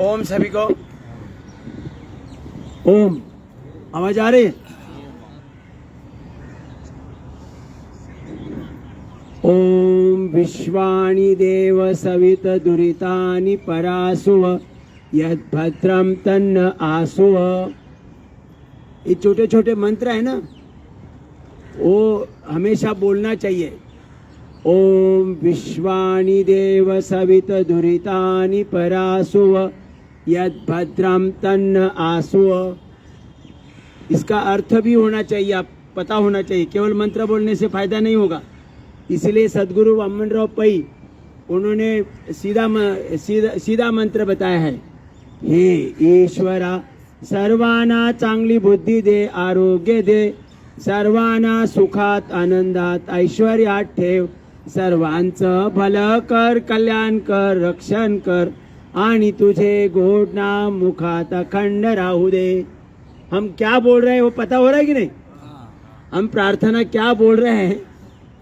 ओम सभी को। ओम आवाज आ रही है? ओम विश्वानि देव सवित दुरितानि परासुव यद्भद्रम तन्न आसुव। ये छोटे छोटे मंत्र है ना, वो हमेशा बोलना चाहिए। ओम विश्वानि देव सवित दुरितानि परासुव यद्भद्रम तन्न आसुव। इसका अर्थ भी होना चाहिए, आप पता होना चाहिए। केवल मंत्र बोलने से फायदा नहीं होगा। इसलिए सदगुरु वामनराव पै उन्होंने सीधा मंत्र बताया है। हे ईश्वरा, सर्वांना चांगली बुद्धी दे, आरोग्य दे, सर्वांना सुखात आनंदात ऐश्वर्यात ठेव, सर्वांचं भलं कर, कल्याण कर, रक्षण कर आणि तुझे गोड नाम मुखात अखंड राहू दे। हम क्या बोल रहे हैं वो पता हो रहा है कि नहीं? हम प्रार्थना क्या बोल रहे हैं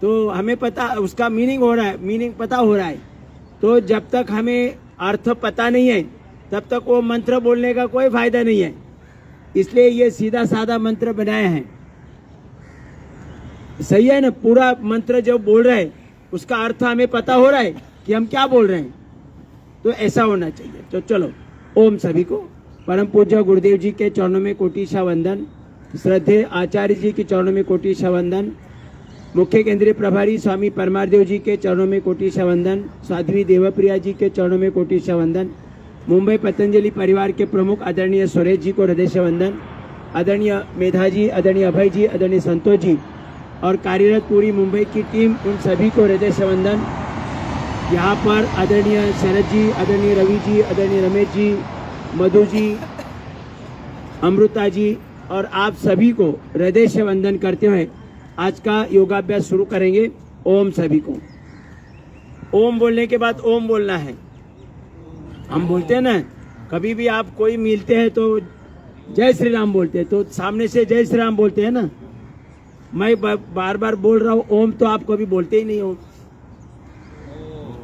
तो हमें पता, उसका मीनिंग हो रहा है, मीनिंग पता हो रहा है। तो जब तक हमें अर्थ पता नहीं है तब तक वो मंत्र बोलने का कोई फायदा नहीं है। इसलिए ये सीधा साधा मंत्र बनाया है। सही है ना? पूरा मंत्र जो बोल रहे हैं उसका अर्थ हमें पता हो रहा है कि हम क्या बोल रहे हैं, तो ऐसा होना चाहिए। तो चलो, ओम सभी को। परम पूज्य गुरुदेव जी के चरणों में कोटिशा वंदन, श्रद्धेय आचार्य जी के चरणों में कोटिशा वंदन, मुख्य केंद्रीय प्रभारी स्वामी परमारदेव जी के चरणों में कोटिशा वंदन, साध्वी देवप्रिया जी के चरणों में कोटिशा वंदन, मुंबई पतंजलि परिवार के प्रमुख आदरणीय सुरेश जी को हृदय से वंदन, आदरणीय मेधा जी, आदरणीय अभय जी, आदरणीय संतोष जी और कार्यरत पूरी मुंबई की टीम, उन सभी को हृदय से वंदन। यहाँ पर आदरणीय शरद जी, आदरणीय रवि जी, आदरणीय रमेश जी, मधु जी, अमृता जी और आप सभी को हृदय से वंदन करते हुए आज का योगाभ्यास शुरू करेंगे। ओम सभी को। ओम बोलने के बाद ओम बोलना है। हम बोलते हैं ना, कभी भी आप कोई मिलते हैं तो जय श्री राम बोलते हैं, तो सामने से जय श्री राम बोलते हैं ना। मैं बार बार बोल रहा हूँ ओम, तो आप कभी बोलते ही नहीं हो।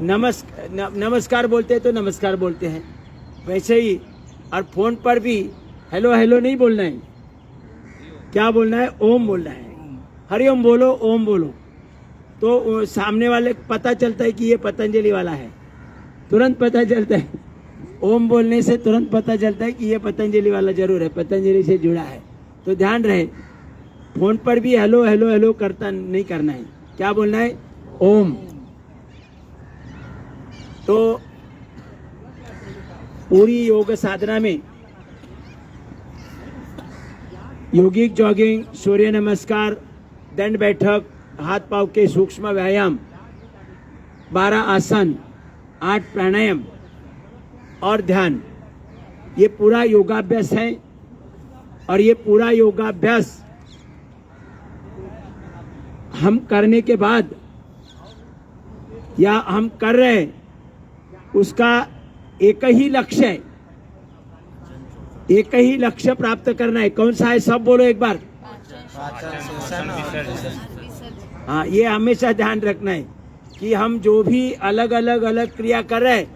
नमस्कार बोलते हैं तो नमस्कार बोलते हैं, वैसे ही। और फोन पर भी हेलो हेलो नहीं बोलना है, क्या बोलना है? ओम बोलना है। हरिओम बोलो, ओम बोलो, तो सामने वाले को पता चलता है कि ये पतंजलि वाला है, तुरंत पता चलता है। ओम बोलने से तुरंत पता चलता है कि ये पतंजलि वाला जरूर है, पतंजलि से जुड़ा है। तो ध्यान रहे, फोन पर भी हेलो हेलो हेलो करता नहीं करना है, क्या बोलना है? ओम। तो पूरी योग साधना में योगिक जॉगिंग, सूर्य नमस्कार, दंड बैठक, हाथ पांव के सूक्ष्म व्यायाम, 12 आसन, 8 प्राणायाम और ध्यान, ये पूरा योगाभ्यास है। और ये पूरा योगाभ्यास हम करने के बाद या हम कर रहे हैं, उसका एक ही लक्ष्य है, एक ही लक्ष्य प्राप्त करना है। कौन सा है? सब बोलो एक बार। हाँ, ये हमेशा ध्यान रखना है कि हम जो भी अलग अलग क्रिया कर रहे हैं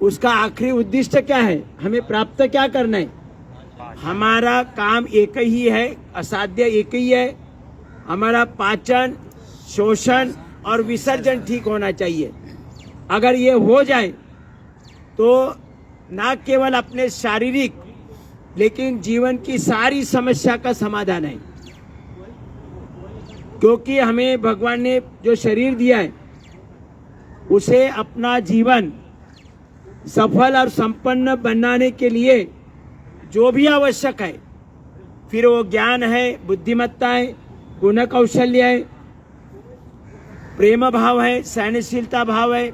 उसका आखिरी उद्देश्य क्या है, हमें प्राप्त क्या करना है। हमारा काम एक ही है, असाध्य एक ही है। हमारा पाचन, शोषण और विसर्जन ठीक होना चाहिए। अगर ये हो जाए तो ना केवल अपने शारीरिक लेकिन जीवन की सारी समस्या का समाधान है। क्योंकि हमें भगवान ने जो शरीर दिया है उसे अपना जीवन सफल और संपन्न बनाने के लिए जो भी आवश्यक है, फिर वो ज्ञान है, बुद्धिमत्ता है, गुण कौशल्य है, प्रेम भाव है, सहनशीलता भाव है,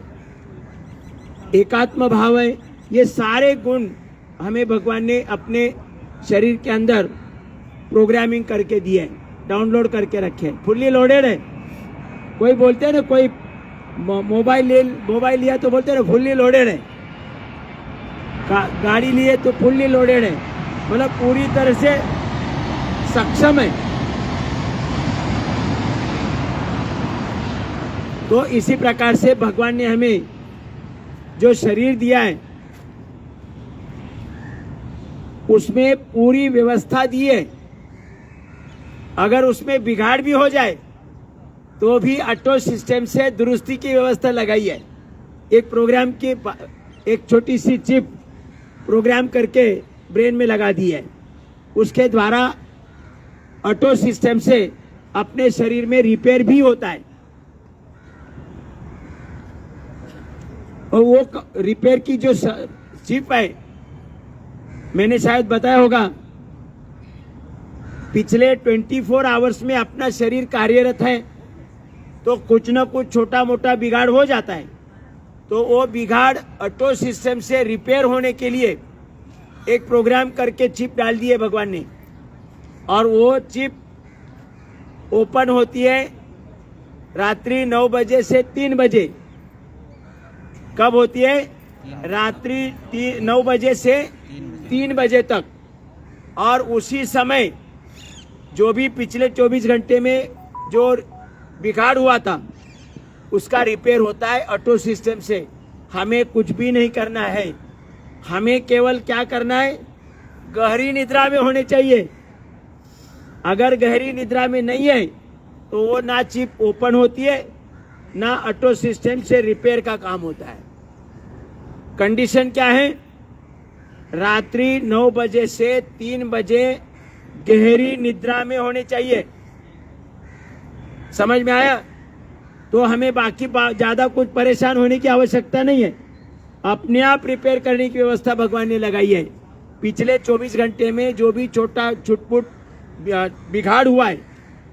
एकात्म भाव है, ये सारे गुण हमें भगवान ने अपने शरीर के अंदर प्रोग्रामिंग करके दिए हैं, डाउनलोड करके रखे हैं, फुल्ली लोडेड है। कोई बोलते हैं ना, कोई मोबाइल लिया तो बोलते हैं ना फुल्ली लोडेड है, गाड़ी लिए तो फुल्ली लोडेड है, मतलब पूरी तरह से सक्षम है। तो इसी प्रकार से भगवान ने हमें जो शरीर दिया है उसमें पूरी व्यवस्था दी है। अगर उसमें बिगाड़ भी हो जाए तो भी ऑटो सिस्टम से दुरुस्ती की व्यवस्था लगाई है। एक प्रोग्राम की एक छोटी सी चिप प्रोग्राम करके ब्रेन में लगा दी है, उसके द्वारा ऑटो सिस्टम से अपने शरीर में रिपेयर भी होता है। और वो रिपेयर की जो चिप है, मैंने शायद बताया होगा, पिछले 24 आवर्स में अपना शरीर कार्यरत है तो कुछ न कुछ छोटा मोटा बिगाड़ हो जाता है, तो वो बिगाड़ ऑटो सिस्टम से रिपेयर होने के लिए एक प्रोग्राम करके चिप डाल दी है भगवान ने। और वो चिप ओपन होती है रात्रि 9 बजे से 3 बजे। कब होती है? रात्रि 9 बजे से 3 बजे तक। और उसी समय जो भी पिछले 24 घंटे में जो बिगाड़ हुआ था उसका रिपेयर होता है ऑटो सिस्टम से। हमें कुछ भी नहीं करना है, हमें केवल क्या करना है? गहरी निद्रा में होने चाहिए। अगर गहरी निद्रा में नहीं है तो वो ना चिप ओपन होती है ना ऑटो सिस्टम से रिपेयर का काम होता है। कंडीशन क्या है? रात्रि 9 बजे से 3 बजे गहरी निद्रा में होने चाहिए। समझ में आया? तो हमें बाकी ज्यादा कुछ परेशान होने की आवश्यकता नहीं है। अपने आप रिपेयर करने की व्यवस्था भगवान ने लगाई है। पिछले 24 घंटे में जो भी छोटा छुटपुट बिगाड़ हुआ है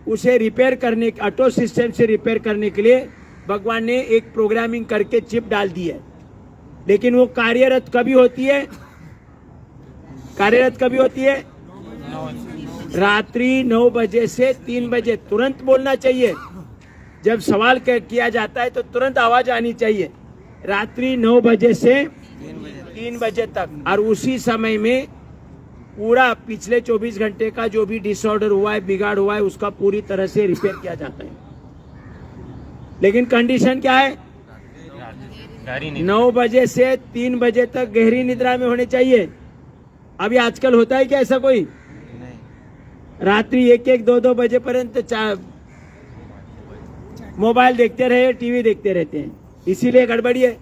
उसे रिपेयर करने, ऑटो सिस्टम से रिपेयर करने के लिए भगवान ने एक प्रोग्रामिंग करके चिप डाल दी है। लेकिन वो कार्यरत कभी होती है? कार्यरत कभी होती है? रात्रि 9 बजे से 3 बजे। तुरंत बोलना चाहिए। जब सवाल किया जाता है तो तुरंत आवाज आनी चाहिए। रात्रि 9 बजे से 3 बजे तक। और उसी समय में पूरा पिछले 24 घंटे का जो भी डिसऑर्डर हुआ है, बिगाड़ हुआ है, उसका पूरी तरह से रिपेयर किया जाता है। लेकिन कंडीशन क्या है? 9 बजे से 3 बजे तक गहरी निद्रा में होने चाहिए। अभी आजकल होता है क्या ऐसा कोई? रात्रि 1-1, 2-2 बजे पर्यंत मोबाइल देखते रहे, टीवी देखते रहते हैं। इसीलिए गड़बड़ी है,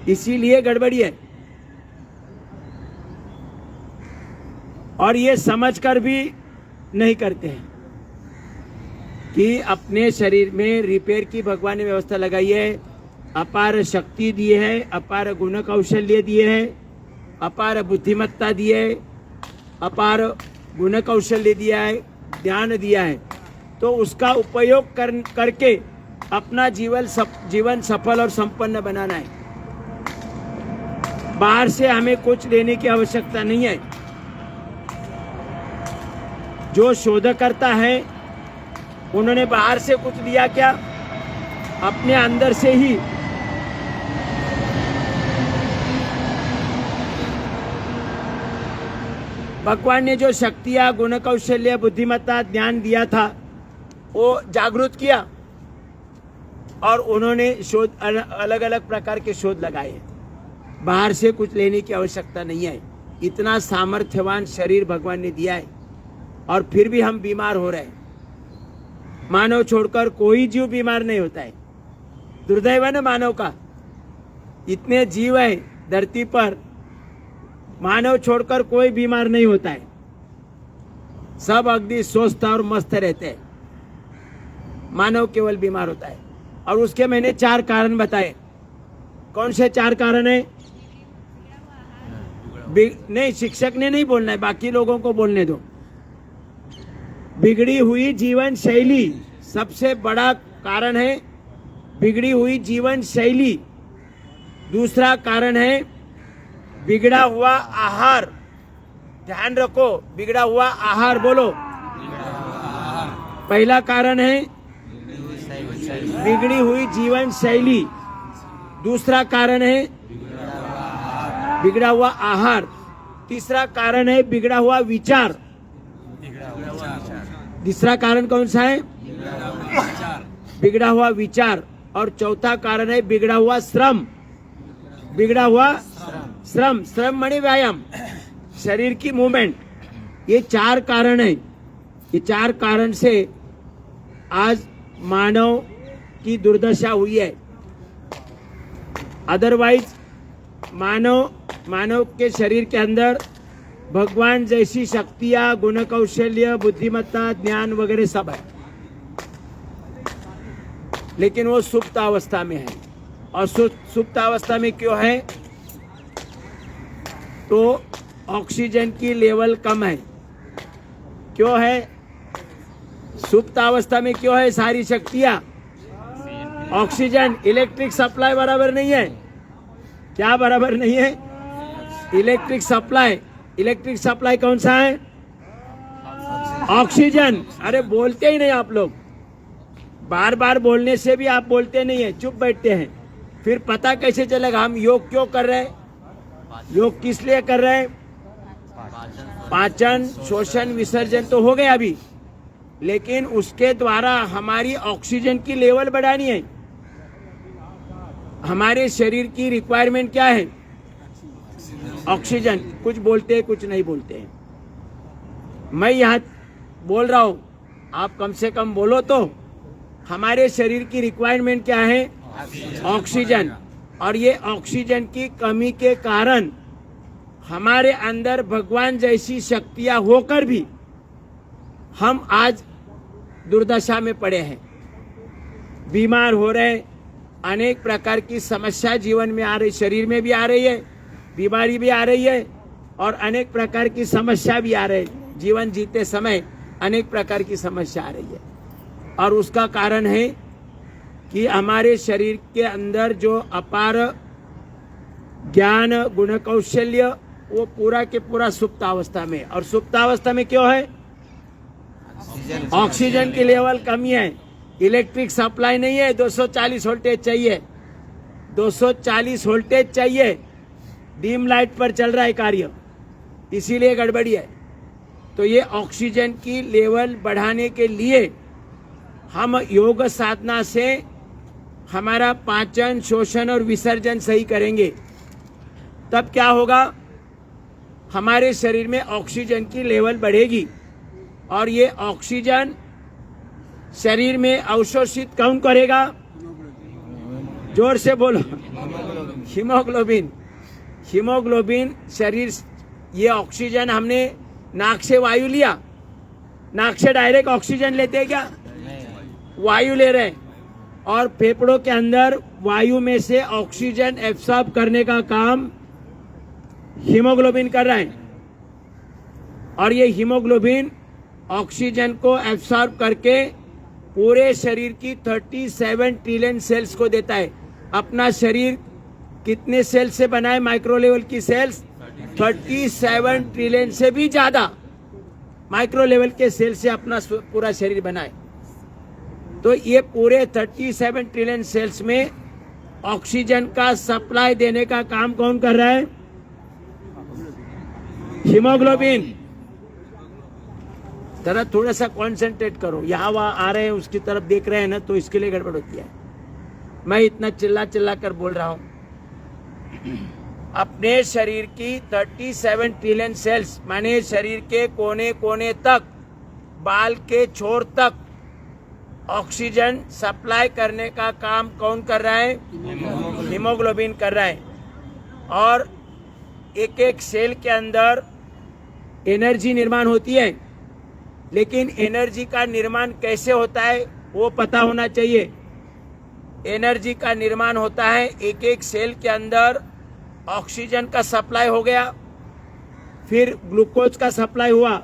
इसीलिए गड़बड़ी है। और ये समझकर भी नहीं करते हैं कि अपने शरीर में रिपेयर की भगवान ने व्यवस्था लगाई है। अपार शक्ति दी है, अपार गुण कौशल्य दिए है, अपार बुद्धिमत्ता दी है, अपार गुण कौशल्य दिया है, ध्यान दिया है। तो उसका उपयोग करके अपना जीवन सफल और संपन्न बनाना है। बाहर से हमें कुछ लेने की आवश्यकता नहीं है। जो शोधकर्ता है उन्होंने बाहर से कुछ दिया क्या? अपने अंदर से ही भगवान ने जो शक्तियां, गुण कौशल्य, बुद्धिमत्ता, ज्ञान दिया था वो जागृत किया और उन्होंने शोध अलग अलग प्रकार के शोध लगाए। बाहर से कुछ लेने की आवश्यकता नहीं है। इतना सामर्थ्यवान शरीर भगवान ने दिया है और फिर भी हम बीमार हो रहे हैं। मानव छोड़कर कोई जीव बीमार नहीं होता है। दुर्दैव है ना मानव का। इतने जीव है धरती पर, मानव छोड़कर कोई बीमार नहीं होता है। सब अगदी स्वस्थ और मस्त रहते हैं। मानव केवल बीमार होता है। और उसके मैंने 4 कारण बताए। कौन से 4 कारण है? नहीं, शिक्षक ने नहीं बोलना है, बाकी लोगों को बोलने दो। बिगड़ी हुई जीवन शैली सबसे बड़ा कारण है। बिगड़ी हुई जीवन शैली। दूसरा कारण है बिगड़ा हुआ आहार। ध्यान रखो, बिगड़ा हुआ आहार बोलो। पहला कारण है बिगड़ी हुई जीवन शैली। दूसरा कारण है बिगड़ा हुआ आहार। तीसरा कारण है बिगड़ा हुआ विचार। तीसरा कारण कौन सा है? बिगड़ा हुआ विचार। और चौथा कारण है बिगड़ा हुआ श्रम। बिगड़ा हुआ श्रम, श्रम माने व्यायाम, शरीर की मूवमेंट। ये 4 कारण है। ये 4 कारण से आज मानव की दुर्दशा हुई है। अदरवाइज मानव के शरीर के अंदर भगवान जैसी शक्तियां, गुण, कौशल्य, बुद्धिमत्ता, ज्ञान वगैरह सब है, लेकिन वो सुप्त अवस्था में है। और सुप्त अवस्था में क्यों है? तो ऑक्सीजन की लेवल कम है। क्यों है सुप्त अवस्था में? क्यों है सारी शक्तियां? ऑक्सीजन, इलेक्ट्रिक सप्लाई बराबर नहीं है। क्या बराबर नहीं है? Electric supply. इलेक्ट्रिक सप्लाई कौन सा है? ऑक्सीजन। अरे बोलते ही नहीं आप लोग, बार बार बोलने से भी आप बोलते नहीं है, चुप बैठते हैं। फिर पता कैसे चलेगा हम योग क्यों कर रहे हैं? योग किस लिए कर रहे हैं? पाचन, शोषण, विसर्जन तो हो गया अभी, लेकिन उसके द्वारा हमारी ऑक्सीजन की लेवल बढ़ानी है। हमारे शरीर की रिक्वायरमेंट क्या है? ऑक्सीजन। कुछ बोलते हैं, कुछ नहीं बोलते हैं। मैं यहाँ बोल रहा हूँ, आप कम से कम बोलो तो। हमारे शरीर की रिक्वायरमेंट क्या है? ऑक्सीजन। और ये ऑक्सीजन की कमी के कारण हमारे अंदर भगवान जैसी शक्तियां होकर भी हम आज दुर्दशा में पड़े हैं, बीमार हो रहे हैं। अनेक प्रकार की समस्या जीवन में आ रही, शरीर में भी आ रही है, बीमारी भी आ रही है, और अनेक प्रकार की समस्या भी आ रही है। जीवन जीते समय अनेक प्रकार की समस्या आ रही है, और उसका कारण है कि हमारे शरीर के अंदर जो अपार ज्ञान, गुण, कौशल्य वो पूरा के पूरा सुप्तावस्था में। और सुप्तावस्था में क्यों है? ऑक्सीजन की लेवल कमी है, इलेक्ट्रिक सप्लाई नहीं है। 240 वोल्टेज चाहिए, 240 वोल्टेज चाहिए। डीम लाइट पर चल रहा है कार्य, इसीलिए गड़बड़ी है। तो ये ऑक्सीजन की लेवल बढ़ाने के लिए हम योग साधना से हमारा पाचन, शोषण और विसर्जन सही करेंगे, तब क्या होगा? हमारे शरीर में ऑक्सीजन की लेवल बढ़ेगी, और ये ऑक्सीजन शरीर में अवशोषित कौन करेगा? जोर से बोलो। हीमोग्लोबिन। हीमोग्लोबिन शरीर, ये ऑक्सीजन हमने नाक से वायु लिया, नाक से डायरेक्ट ऑक्सीजन लेते हैं क्या? वायु ले रहे हैं, और फेफड़ों के अंदर वायु में से ऑक्सीजन एब्सॉर्ब करने का काम हीमोग्लोबिन कर रहा है। और ये हीमोग्लोबिन ऑक्सीजन को एब्सॉर्ब करके पूरे शरीर की 37 ट्रिलियन सेल्स को देता है। अपना शरीर कितने सेल से बना है? माइक्रो लेवल की सेल्स 37 ट्रिलियन से भी ज्यादा माइक्रो लेवल के सेल से अपना पूरा शरीर बना है। तो ये पूरे 37 ट्रिलियन सेल्स में ऑक्सीजन का सप्लाई देने का काम कौन कर रहा है? हीमोग्लोबिन। जरा थोड़ा सा कॉन्सेंट्रेट करो, यहाँ वहाँ आ रहे हैं उसकी तरफ देख रहे हैं ना, तो इसके लिए गड़बड़ होती है। मैं इतना चिल्ला कर बोल रहा हूं। अपने शरीर की 37 ट्रिलियन सेल्स, माने शरीर के कोने कोने तक, बाल के छोर तक ऑक्सीजन सप्लाई करने का काम कौन कर रहा है? हीमोग्लोबिन कर रहा है। और एक एक सेल के अंदर एनर्जी निर्माण होती है, लेकिन एनर्जी का निर्माण कैसे होता है वो पता होना चाहिए। एनर्जी का निर्माण होता है, एक एक सेल के अंदर ऑक्सीजन का सप्लाई हो गया, फिर ग्लूकोज का सप्लाई हुआ,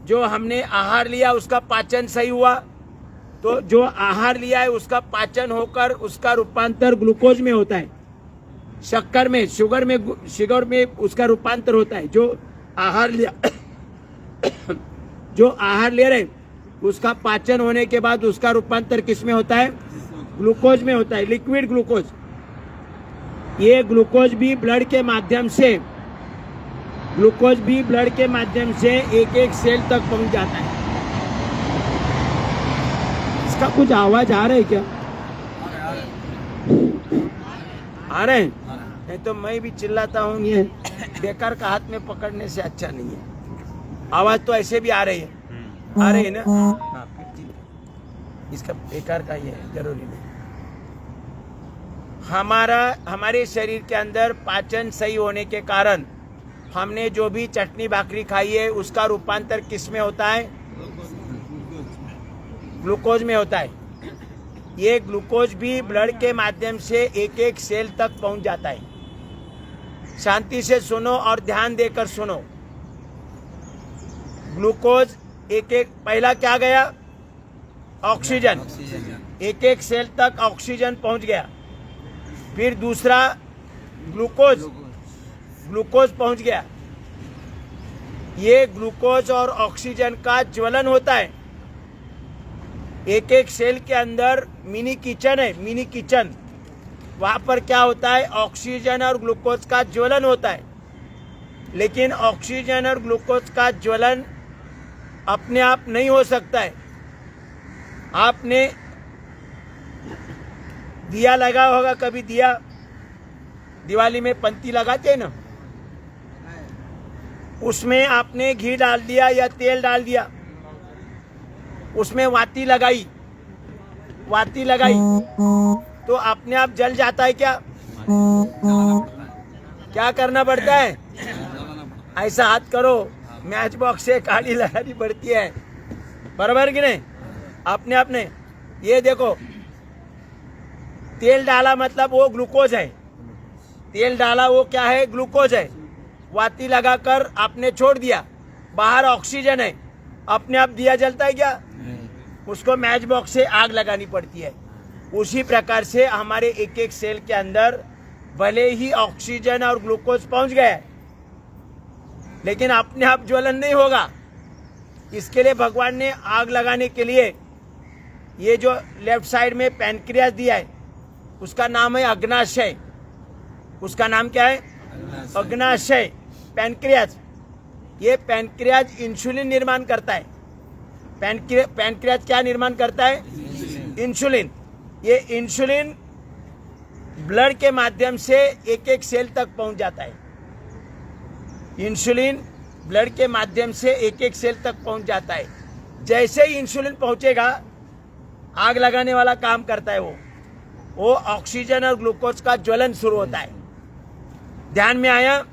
जो हमने आहार लिया उसका पाचन सही हुआ, तो जो आहार लिया है उसका पाचन होकर उसका रूपांतर ग्लूकोज में होता है, शक्कर में, शुगर में उसका रूपांतर होता है। जो आहार लिया जो आहार ले रहे उसका पाचन होने के बाद उसका रूपांतर किस में होता है? ग्लूकोज में होता है, लिक्विड ग्लूकोज। ये ग्लूकोज भी ब्लड के माध्यम से एक एक सेल तक पहुंच जाता है। इसका कुछ आवाज आ रहा है क्या? आ रहे हैं? नहीं तो मैं भी चिल्लाता हूँ, ये बेकार का हाथ में पकड़ने से अच्छा नहीं है। आवाज तो ऐसे भी आ रही है, आ रही है ना? हाँ, फिर ठीक है। इसका बेकार का ये है, जरूरी नहीं। हमारे शरीर के अंदर पाचन सही होने के कारण हमने जो भी चटनी भाकरी खाई है उसका रूपांतर किस में होता है? ग्लूकोज में होता है। ये ग्लूकोज भी ब्लड के माध्यम से एक एक सेल तक पहुंच जाता है। शांति से सुनो और ध्यान देकर सुनो। ग्लूकोज एक एक, पहला क्या गया? ऑक्सीजन। एक एक सेल तक ऑक्सीजन पहुंच गया। फिर दूसरा ग्लूकोज पहुंच गया। ये ग्लूकोज और ऑक्सीजन का ज्वलन होता है। एक एक सेल के अंदर मिनी किचन है, मिनी किचन। वहां पर क्या होता है? ऑक्सीजन और ग्लूकोज का ज्वलन होता है। लेकिन ऑक्सीजन और ग्लूकोज का ज्वलन अपने आप नहीं हो सकता है। आपने दिया लगा होगा कभी? दिया दिवाली में पंती लगाते हैं ना, उसमें आपने घी डाल दिया या तेल डाल दिया, उसमें वाती लगाई तो अपने आप जल जाता है क्या? क्या करना पड़ता है? ऐसा हाथ करो, मैच बॉक्स से काली लगानी पड़ती है, बराबर कि नहीं? आपने ये देखो, तेल डाला मतलब वो ग्लूकोज है। तेल डाला वो क्या है? ग्लूकोज है। वाती लगाकर आपने छोड़ दिया, बाहर ऑक्सीजन है, अपने आप दिया जलता है क्या? उसको मैच बॉक्स से आग लगानी पड़ती है। उसी प्रकार से हमारे एक एक सेल के अंदर भले ही ऑक्सीजन और ग्लूकोज पहुंच गए, लेकिन अपने आप ज्वलन नहीं होगा। इसके लिए भगवान ने आग लगाने के लिए ये जो लेफ्ट साइड में पैनक्रियास दिया है, उसका नाम है अग्नाशय। उसका नाम क्या है? अग्नाशय, पैनक्रियास। ये पैनक्रियास इंसुलिन निर्माण करता है। पैनक्रियास क्या निर्माण करता है? इंसुलिन। ये इंसुलिन ब्लड के माध्यम से एक एक सेल तक पहुंच जाता है। इंसुलिन ब्लड के माध्यम से एक एक सेल तक पहुंच जाता है। जैसे ही इंसुलिन पहुंचेगा, आग लगाने वाला काम करता है। वो ऑक्सीजन और ग्लूकोज का ज्वलन शुरू होता है। ध्यान में आया?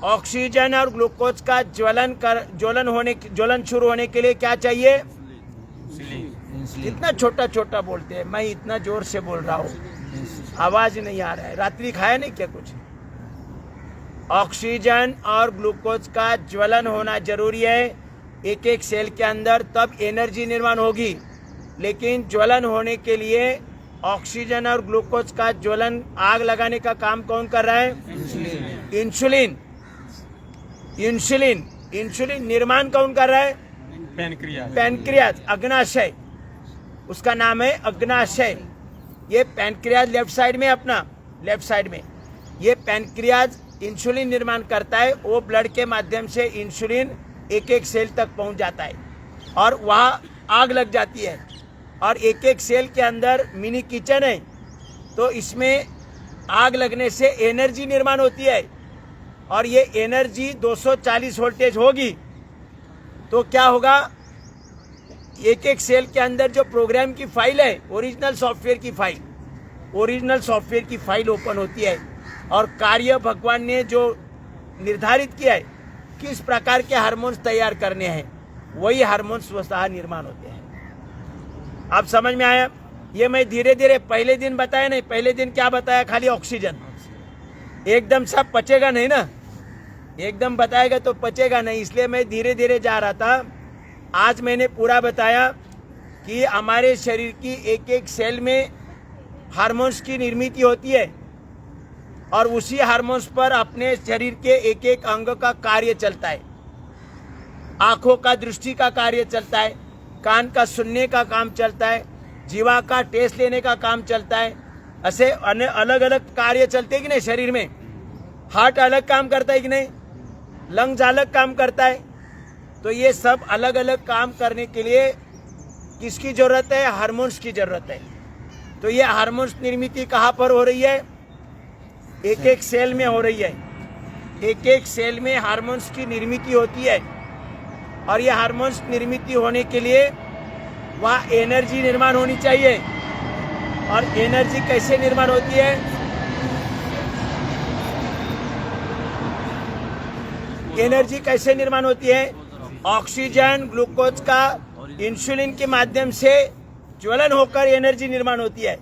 ऑक्सीजन और ग्लूकोज का ज्वलन शुरू होने के लिए क्या चाहिए? इतना छोटा छोटा बोलते हैं, मैं इतना जोर से बोल रहा हूँ, आवाज नहीं आ रहा है। रात्रि खाया नहीं क्या कुछ? ऑक्सीजन और ग्लूकोज का ज्वलन होना जरूरी है एक एक सेल के अंदर, तब एनर्जी निर्माण होगी। लेकिन ज्वलन होने के लिए ऑक्सीजन और ग्लूकोज का ज्वलन, आग लगाने का काम कौन कर रहा है? इंसुलिन निर्माण कौन कर रहा है? पैनक्रियास, अग्नाशय। उसका नाम है अग्नाशय। ये पैनक्रियास लेफ्ट साइड में, अपना लेफ्ट साइड में ये पैनक्रियास इंसुलिन निर्माण करता है। वो ब्लड के माध्यम से इंसुलिन एक एक सेल तक पहुंच जाता है और वहाँ आग लग जाती है। और एक एक सेल के अंदर मिनी किचन है, तो इसमें आग लगने से एनर्जी निर्माण होती है। और ये एनर्जी 240 वोल्टेज होगी तो क्या होगा? एक एक सेल के अंदर जो प्रोग्राम की फाइल है, ओरिजिनल सॉफ्टवेयर की फाइल ओपन होती है और कार्य भगवान ने जो निर्धारित किया है किस प्रकार के हार्मोन्स तैयार करने हैं, वही हार्मोन्स स्वतः निर्माण होते हैं। आप समझ में आया? ये मैं धीरे धीरे, पहले दिन बताया नहीं, पहले दिन क्या बताया? खाली ऑक्सीजन। एकदम सब पचेगा नहीं ना, एकदम बताएगा तो पचेगा नहीं, इसलिए मैं धीरे धीरे जा रहा था। आज मैंने पूरा बताया कि हमारे शरीर की एक एक सेल में हार्मोन्स की निर्मित होती है और उसी हार्मोन्स पर अपने शरीर के एक एक अंग का कार्य चलता है। आंखों का दृष्टि का कार्य चलता है, कान का सुनने का काम चलता है, जीवा का टेस्ट लेने का काम चलता है। ऐसे अलग अलग कार्य चलते हैं कि नहीं शरीर में? हार्ट अलग काम करता है कि नहीं? लंग्स अलग काम करता है। तो ये सब अलग अलग काम करने के लिए किसकी जरूरत है? हार्मोन्स की जरूरत है। तो ये हार्मोन्स निर्मित कहाँ पर हो रही है? एक एक सेल में हो रही है। एक एक सेल में हार्मोन्स की निर्मित होती है और ये हार्मोन्स निर्मित होने के लिए वहाँ एनर्जी निर्माण होनी चाहिए। और एनर्जी कैसे निर्माण होती है? एनर्जी कैसे निर्माण होती है? ऑक्सीजन, ग्लूकोज का इंसुलिन के माध्यम से ज्वलन होकर एनर्जी निर्माण होती है।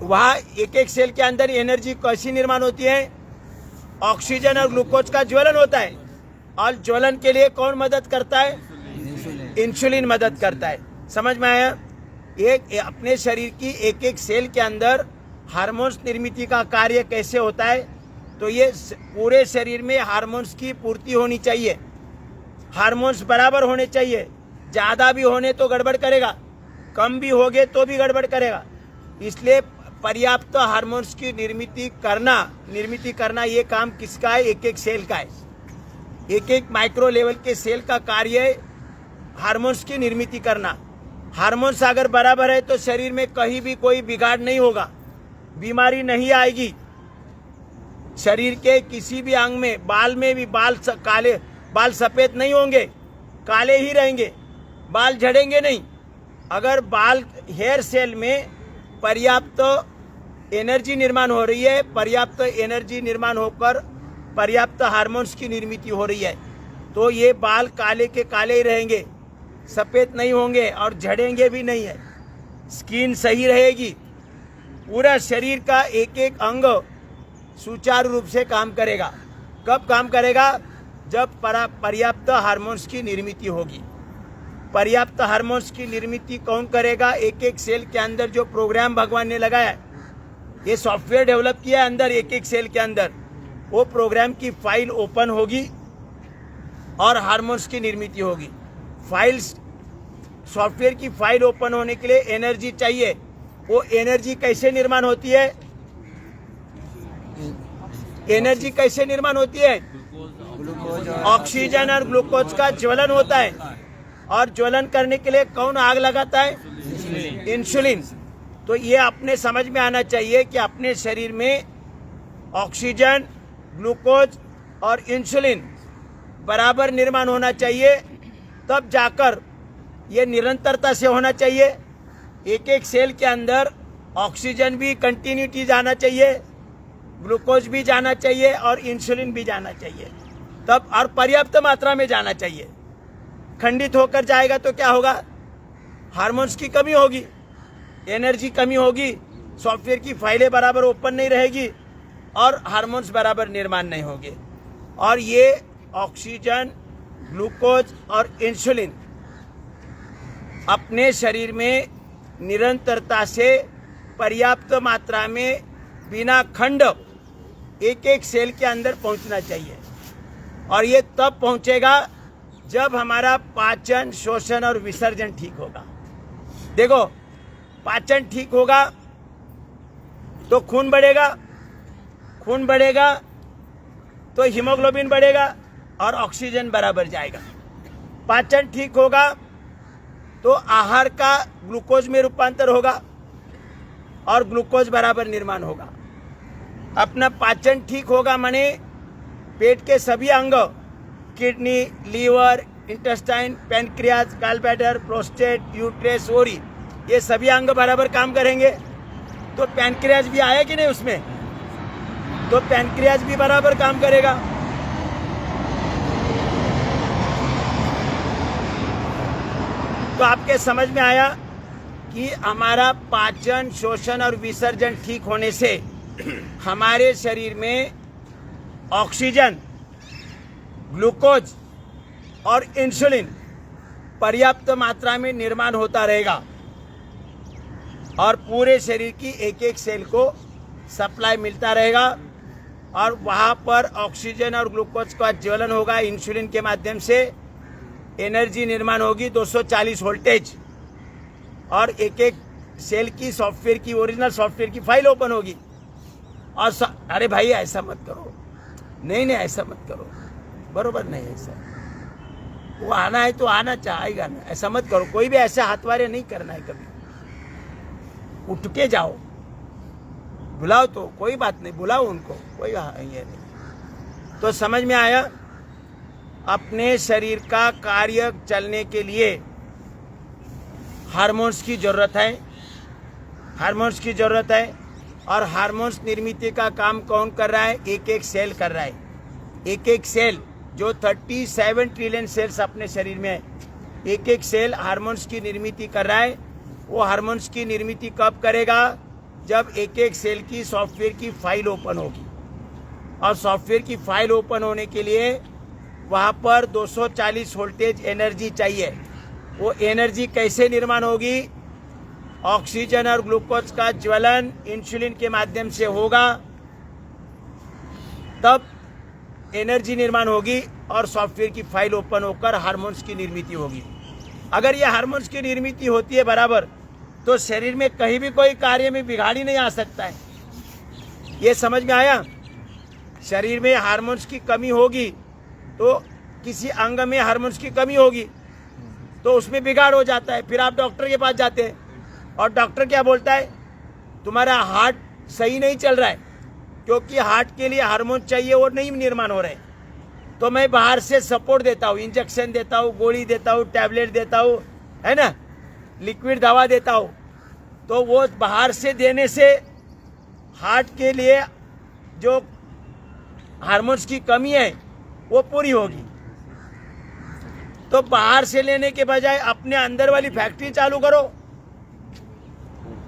वहाँ एक एक सेल के अंदर एनर्जी कैसी निर्माण होती है? ऑक्सीजन और ग्लूकोज का ज्वलन होता है और ज्वलन के लिए कौन मदद करता है? इंसुलिन मदद करता है। समझ में आया? एक अपने शरीर की एक एक सेल के अंदर हार्मोन्स निर्मित का कार्य कैसे होता है? तो ये पूरे शरीर में हार्मोन्स की पूर्ति होनी चाहिए। हार्मोन्स बराबर होने चाहिए। ज़्यादा भी होने तो गड़बड़ करेगा, कम भी होगे तो भी गड़बड़ करेगा। इसलिए पर्याप्त हार्मोन्स की निर्मित करना ये काम किसका है? एक एक सेल का है। एक एक माइक्रो लेवल के सेल का कार्य है हार्मोन्स की निर्मित करना। हार्मोन्स अगर बराबर है तो शरीर में कहीं भी कोई बिगाड़ नहीं होगा, बीमारी नहीं आएगी। शरीर के किसी भी अंग में, बाल में भी बाल सफेद नहीं होंगे, काले ही रहेंगे, बाल झड़ेंगे नहीं। अगर हेयर सेल में पर्याप्त एनर्जी निर्माण हो रही है, पर्याप्त एनर्जी निर्माण होकर पर्याप्त हार्मोन्स की निर्मित हो रही है, तो ये बाल काले के काले ही रहेंगे, सफ़ेद नहीं होंगे और झड़ेंगे भी नहीं है। स्किन सही रहेगी। पूरा शरीर का एक एक अंग सुचारू रूप से काम करेगा। कब काम करेगा? जब पर्याप्त हार्मोन्स की निर्मित होगी। पर्याप्त हार्मोन्स की निर्मित कौन करेगा? एक एक सेल के अंदर जो प्रोग्राम भगवान ने लगाया, ये सॉफ्टवेयर डेवलप किया है अंदर एक एक सेल के अंदर, वो प्रोग्राम की फाइल ओपन होगी और हार्मोन्स की निर्मित होगी। सॉफ्टवेयर की फाइल ओपन होने के लिए एनर्जी चाहिए। वो एनर्जी कैसे निर्माण होती है? एनर्जी कैसे निर्माण होती है? ऑक्सीजन और ग्लूकोज का ज्वलन होता है और ज्वलन करने के लिए कौन आग लगाता है? इंसुलिन। तो ये अपने समझ में आना चाहिए कि अपने शरीर में ऑक्सीजन, ग्लूकोज और इंसुलिन बराबर निर्माण होना चाहिए, तब जाकर ये निरंतरता से होना चाहिए। एक एक सेल के अंदर ऑक्सीजन भी कंटिन्यूटी जाना चाहिए, ग्लूकोज भी जाना चाहिए और इंसुलिन भी जाना चाहिए, तब और पर्याप्त मात्रा में जाना चाहिए। खंडित होकर जाएगा तो क्या होगा? हार्मोन्स की कमी होगी, एनर्जी कमी होगी, सॉफ्टवेयर की फाइलें बराबर ओपन नहीं रहेगी और हार्मोन्स बराबर निर्माण नहीं होंगे। और ये ऑक्सीजन, ग्लूकोज और इंसुलिन अपने शरीर में निरंतरता से पर्याप्त मात्रा में बिना खंड एक एक सेल के अंदर पहुंचना चाहिए। और ये तब पहुंचेगा जब हमारा पाचन, शोषण और विसर्जन ठीक होगा। देखो, पाचन ठीक होगा तो खून बढ़ेगा, खून बढ़ेगा तो हीमोग्लोबिन बढ़ेगा और ऑक्सीजन बराबर जाएगा। पाचन ठीक होगा तो आहार का ग्लूकोज में रूपांतर होगा और ग्लूकोज बराबर निर्माण होगा। अपना पाचन ठीक होगा माने पेट के सभी अंग, kidney, liver, intestine, pancreas, gallbladder, prostate, uterus, ओरी, ये सभी अंग बराबर काम करेंगे। तो पैनक्रियाज भी आया कि नहीं उसमें? तो पैनक्रियाज भी बराबर काम करेगा। तो आपके समझ में आया कि हमारा पाचन, शोषण और विसर्जन ठीक होने से हमारे शरीर में ऑक्सीजन, ग्लूकोज और इंसुलिन पर्याप्त मात्रा में निर्माण होता रहेगा और पूरे शरीर की एक एक सेल को सप्लाई मिलता रहेगा और वहाँ पर ऑक्सीजन और ग्लूकोज का ज्वलन होगा। इंसुलिन के माध्यम से एनर्जी निर्माण होगी 240 वोल्टेज और एक एक सेल की सॉफ्टवेयर की, ओरिजिनल सॉफ्टवेयर की फाइल ओपन होगी। और अरे भाई ऐसा मत करो, नहीं ऐसा मत करो, बरोबर नहीं ऐसा, वो आना है तो आना चाहेगा ना, ऐसा मत करो। कोई भी ऐसे हाथवारे नहीं करना है। कभी उठ के जाओ, बुलाओ तो कोई बात नहीं, बुलाओ उनको, कोई ये नहीं। तो समझ में आया, अपने शरीर का कार्य चलने के लिए हार्मोन्स की जरूरत है, हार्मोन्स की जरूरत है। और हार्मोन्स निर्मित का काम कौन कर रहा है? एक एक सेल कर रहा है। एक एक सेल, जो 37 ट्रिलियन सेल्स अपने शरीर में है, एक एक सेल हार्मोन्स की निर्मित कर रहा है। वो हार्मोन्स की निर्मित कब करेगा? जब एक एक सेल की सॉफ्टवेयर की फाइल ओपन होगी। और सॉफ्टवेयर की फाइल ओपन होने के लिए वहाँ पर 240 वोल्टेज एनर्जी चाहिए। वो एनर्जी कैसे निर्माण होगी? ऑक्सीजन और ग्लूकोज का ज्वलन इंसुलिन के माध्यम से होगा, तब एनर्जी निर्माण होगी और सॉफ्टवेयर की फाइल ओपन होकर हार्मोन्स की निर्मित होगी। अगर ये हार्मोन्स की निर्मित होती है बराबर, तो शरीर में कहीं भी कोई कार्य में बिगाड़ ही नहीं आ सकता है। ये समझ में आया? शरीर में हार्मोन्स की कमी होगी तो किसी अंग में हार्मोन्स की कमी होगी तो उसमें बिगाड़ हो जाता है। फिर आप डॉक्टर के पास जाते हैं और डॉक्टर क्या बोलता है? तुम्हारा हार्ट सही नहीं चल रहा है, क्योंकि हार्ट के लिए हार्मोन चाहिए, वो नहीं निर्माण हो रहे। तो मैं बाहर से सपोर्ट देता हूँ, इंजेक्शन देता हूँ, गोली देता हूँ, टैबलेट देता हूँ, है ना, लिक्विड दवा देता हूँ। तो वो बाहर से देने से हार्ट के लिए जो हार्मोन्स की कमी है वो पूरी होगी। तो बाहर से लेने के बजाय अपने अंदर वाली फैक्ट्री चालू करो।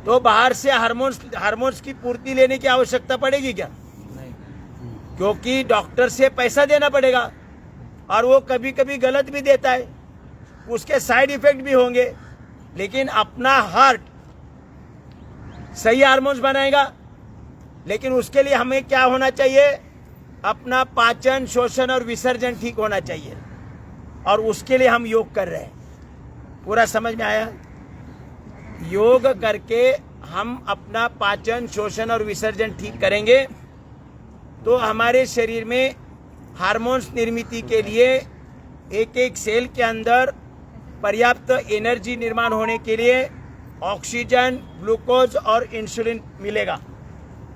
तो बाहर से हार्मोन्स की पूर्ति लेने की आवश्यकता पड़ेगी क्या? क्योंकि डॉक्टर से पैसा देना पड़ेगा और वो कभी कभी गलत भी देता है, उसके साइड इफेक्ट भी होंगे। लेकिन अपना हार्ट सही हार्मोन्स बनाएगा। लेकिन उसके लिए हमें क्या होना चाहिए? अपना पाचन, शोषण और विसर्जन ठीक होना चाहिए। और उसके लिए हम योग कर रहे हैं। पूरा समझ में आया? योग करके हम अपना पाचन, शोषण और विसर्जन ठीक करेंगे तो हमारे शरीर में हार्मोन्स निर्मित के लिए एक एक सेल के अंदर पर्याप्त एनर्जी निर्माण होने के लिए ऑक्सीजन, ग्लूकोज और इंसुलिन मिलेगा।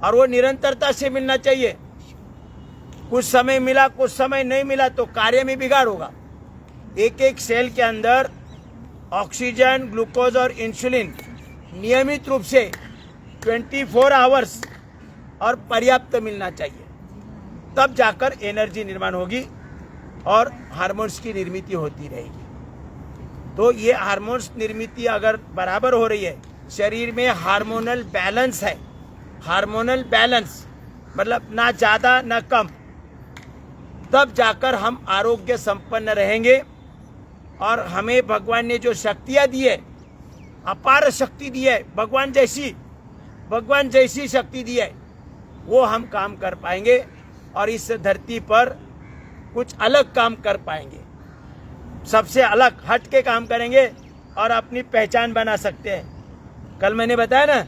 और वो निरंतरता से मिलना चाहिए। कुछ समय मिला, कुछ समय नहीं मिला तो कार्य में बिगाड़ होगा। एक एक सेल के अंदर ऑक्सीजन, ग्लूकोज और इंसुलिन नियमित रूप से 24 आवर्स और पर्याप्त मिलना चाहिए, तब जाकर एनर्जी निर्माण होगी और हार्मोन्स की निर्मित होती रहेगी। तो ये हार्मोन्स निर्मित अगर बराबर हो रही है, शरीर में हार्मोनल बैलेंस है, हार्मोनल बैलेंस मतलब ना ज़्यादा ना कम, तब जाकर हम आरोग्य संपन्न रहेंगे। और हमें भगवान ने जो शक्तियाँ दी है, अपार शक्ति दी है, भगवान जैसी शक्ति दी है, वो हम काम कर पाएंगे और इस धरती पर कुछ अलग काम कर पाएंगे। सबसे अलग हट के काम करेंगे और अपनी पहचान बना सकते हैं। कल मैंने बताया ना,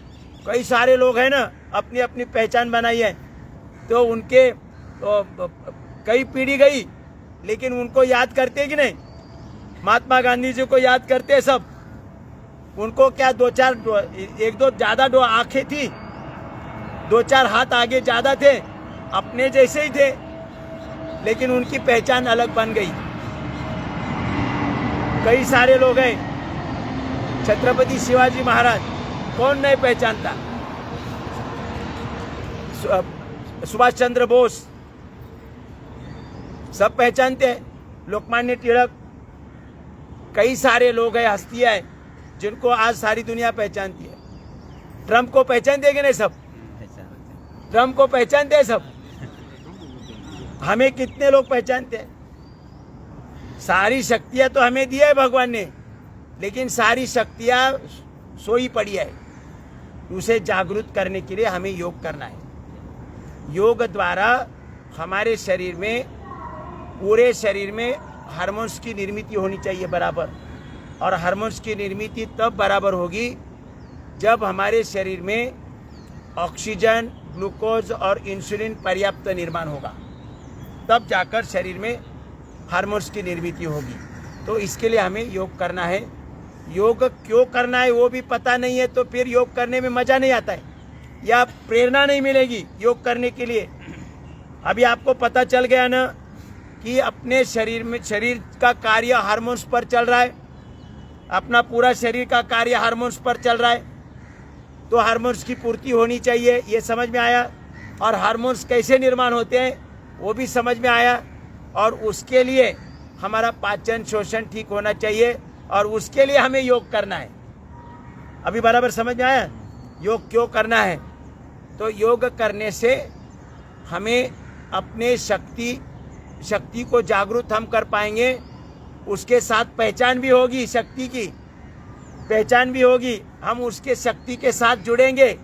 कई सारे लोग हैं ना, अपनी अपनी पहचान बनाई है, तो उनके कई पीढ़ी गई, लेकिन उनको याद करते कि नहीं? महात्मा गांधी जी को याद करते सब। उनको क्या एक दो ज्यादा आंखें थी, 2-4 हाथ आगे ज्यादा थे, अपने जैसे ही थे, लेकिन उनकी पहचान अलग बन गई। कई सारे लोग हैं, छत्रपति शिवाजी महाराज कौन नहीं पहचानता, सुभाष चंद्र बोस सब पहचानते हैं, लोकमान्य तिलक, कई सारे लोग हैं, हस्तियां हैं जिनको आज सारी दुनिया पहचानती है। ट्रम्प को पहचानते हैं कि नहीं? सब ट्रम्प को पहचानते हैं सब। हमें कितने लोग पहचानते हैं? सारी शक्तियां तो हमें दी है भगवान ने, लेकिन सारी शक्तियां सोई पड़ी है। उसे जागृत करने के लिए हमें योग करना है। योग द्वारा हमारे शरीर में, पूरे शरीर में हार्मोन्स की निर्मित होनी चाहिए बराबर। और हार्मोन्स की निर्मित तब बराबर होगी जब हमारे शरीर में ऑक्सीजन, ग्लूकोज और इंसुलिन पर्याप्त निर्माण होगा, तब जाकर शरीर में हार्मोन्स की निर्मित होगी। तो इसके लिए हमें योग करना है। योग क्यों करना है वो भी पता नहीं है तो फिर योग करने में मज़ा नहीं आता है। या प्रेरणा नहीं मिलेगी योग करने के लिए। अभी आपको पता चल गया ना कि अपने शरीर का कार्य हार्मोन्स पर चल रहा है, अपना पूरा शरीर का कार्य हार्मोन्स पर चल रहा है, तो हार्मोन्स की पूर्ति होनी चाहिए, ये समझ में आया। और हार्मोन्स कैसे निर्माण होते हैं वो भी समझ में आया। और उसके लिए हमारा पाचन शोषण ठीक होना चाहिए और उसके लिए हमें योग करना है। अभी बराबर समझ में आया योग क्यों करना है? तो योग करने से हमें अपने शक्ति को जागरूक हम कर पाएंगे। उसके साथ पहचान भी होगी, शक्ति की पहचान भी होगी। हम उसके शक्ति के साथ जुड़ेंगे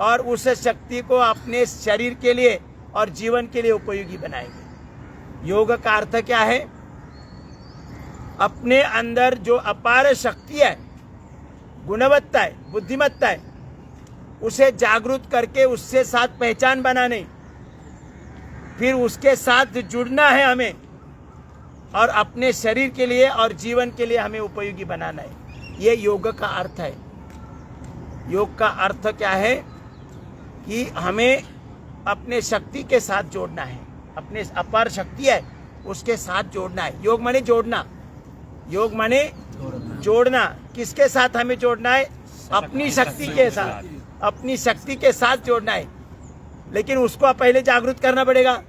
और उस शक्ति को अपने शरीर के लिए और जीवन के लिए उपयोगी बनाएंगे। योग का अर्थ क्या है? अपने अंदर जो अपार शक्ति है, गुणवत्ता है, बुद्धिमत्ता है, उसे जागरूक करके उससे साथ पहचान बनाने, फिर उसके साथ जुड़ना है हमें और अपने शरीर के लिए और जीवन के लिए हमें उपयोगी बनाना है। ये योग का अर्थ है। योग का अर्थ क्या है कि हमें अपने शक्ति के साथ जोड़ना है, अपने अपार शक्ति है उसके साथ जोड़ना है। योग माने जोड़ना, योग माने जोड़ना। किसके साथ हमें जोड़ना है? अपनी शक्ति के साथ, अपनी शक्ति के साथ जोड़ना है। लेकिन उसको पहले जागरूक करना पड़ेगा।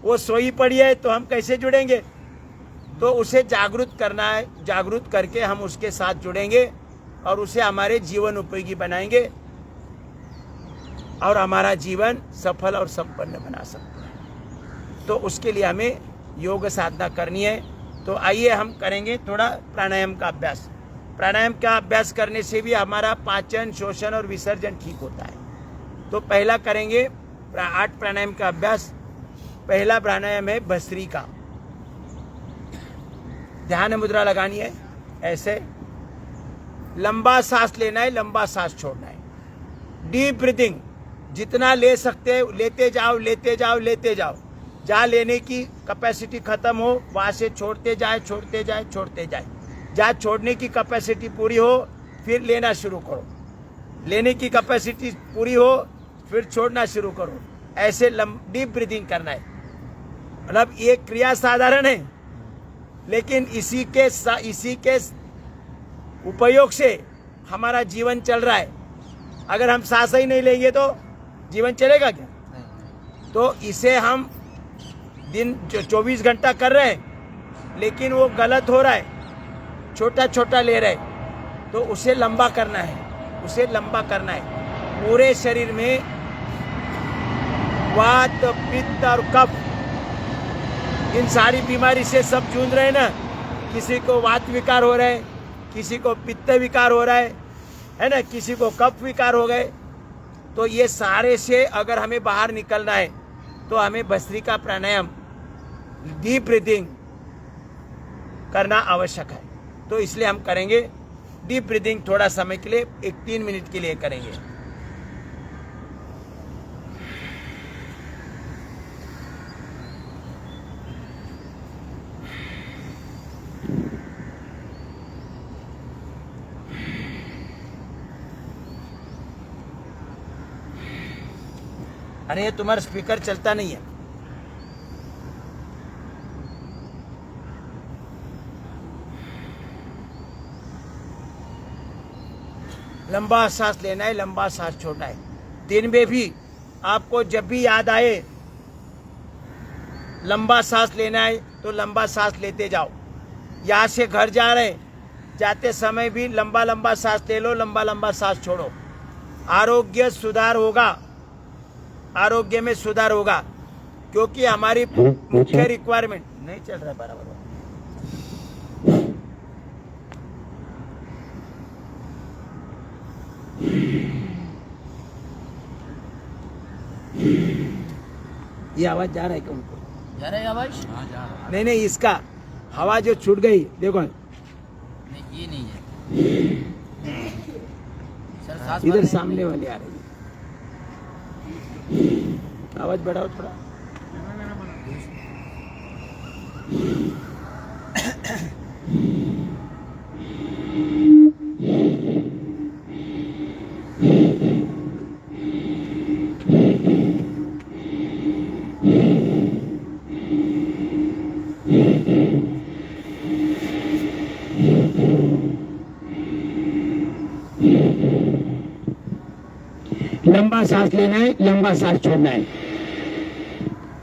वो सोई पड़ी है तो हम कैसे जुड़ेंगे? तो उसे जागरूक करना है, जागरूक करके हम उसके साथ जुड़ेंगे और उसे हमारे जीवन उपयोगी बनाएंगे और हमारा जीवन सफल और संपन्न बना सकते हैं। तो उसके लिए हमें योग साधना करनी है। तो आइए हम करेंगे थोड़ा प्राणायाम का अभ्यास। प्राणायाम का अभ्यास करने से भी हमारा पाचन, शोषण और विसर्जन ठीक होता है। तो पहला करेंगे 8 प्राणायाम का अभ्यास। पहला प्राणायाम है भस्त्रिका। ध्यान मुद्रा लगानी है, ऐसे लंबा सांस लेना है, लंबा सांस छोड़ना है। डीप ब्रीदिंग जितना ले सकते हैं लेते जाओ, लेते जाओ, लेते जाओ। जहाँ लेने की कैपेसिटी खत्म हो वहाँ से छोड़ते जाए, छोड़ते जाए, छोड़ते जाए। जहाँ छोड़ने की कैपेसिटी पूरी हो फिर लेना शुरू करो। लेने की कैपेसिटी पूरी हो फिर छोड़ना शुरू करो। ऐसे डीप ब्रीदिंग करना है। मतलब ये क्रिया साधारण है, लेकिन इसी के उपयोग से हमारा जीवन चल रहा है। अगर हम सांस ही नहीं लेंगे तो जीवन चलेगा क्या? तो इसे हम दिन 24 घंटा कर रहे हैं, लेकिन वो गलत हो रहा है, छोटा छोटा ले रहे। तो उसे लंबा करना है, उसे लंबा करना है। पूरे शरीर में वात, पित्त और कफ, इन सारी बीमारी से सब जूझ रहे हैं ना। किसी को वात विकार हो रहा है, किसी को पित्त विकार हो रहा है ना, किसी को कफ विकार हो गए। तो ये सारे से अगर हमें बाहर निकलना है तो हमें भस्त्रिका प्राणायाम, डीप ब्रीदिंग करना आवश्यक है। तो इसलिए हम करेंगे डीप ब्रीदिंग थोड़ा समय के लिए, 3 मिनट के लिए करेंगे। अरे तुम्हारा स्पीकर चलता नहीं है। लंबा सांस लेना है, लंबा सांस छोड़ना है। दिन में भी आपको जब भी याद आए लंबा सांस लेना है तो लंबा सांस लेते जाओ। यहाँ से घर जा रहे, जाते समय भी लंबा लंबा सांस ले लो, लंबा लंबा सांस छोड़ो। आरोग्य सुधार होगा, आरोग्य में सुधार होगा, क्योंकि हमारी मुख्य रिक्वायरमेंट नहीं चल रहा बराबर। ये आवाज जा रहा है क्या उनको? जा रहा है आवाज? हाँ जा रहा है। नहीं नहीं, इसका हवा जो छूट गई देखो। नहीं ये नहीं है सर, सांस इधर भरने सामने वाली आ रही है। आवाज बढ़ाओ थोड़ा। लंबा सांस लेना है, लंबा सांस छोड़ना है।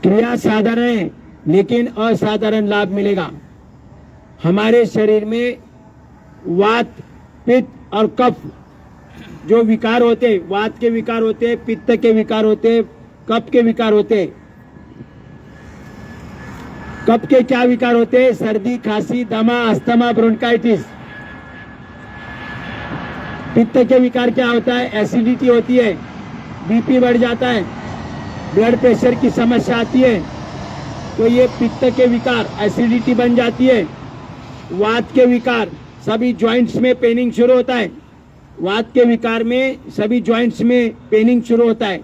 क्रिया साधारण है लेकिन असाधारण लाभ मिलेगा। हमारे शरीर में वात, पित्त और कफ जो विकार होते हैं, वात के विकार होते हैं, पित्त के विकार होते हैं, कफ के विकार होते हैं। कफ के क्या विकार होते हैं? सर्दी, खांसी, दमा, अस्थमा, ब्रोंकाइटिस। पित्त के विकार क्या होता है? एसिडिटी होती है, बीपी बढ़ जाता है, ब्लड प्रेशर की समस्या आती है। तो ये पित्त के विकार, एसिडिटी बन जाती है। वात के विकार, सभी जॉइंट्स में पेनिंग शुरू होता है। वात के विकार में सभी जॉइंट्स में पेनिंग शुरू होता है।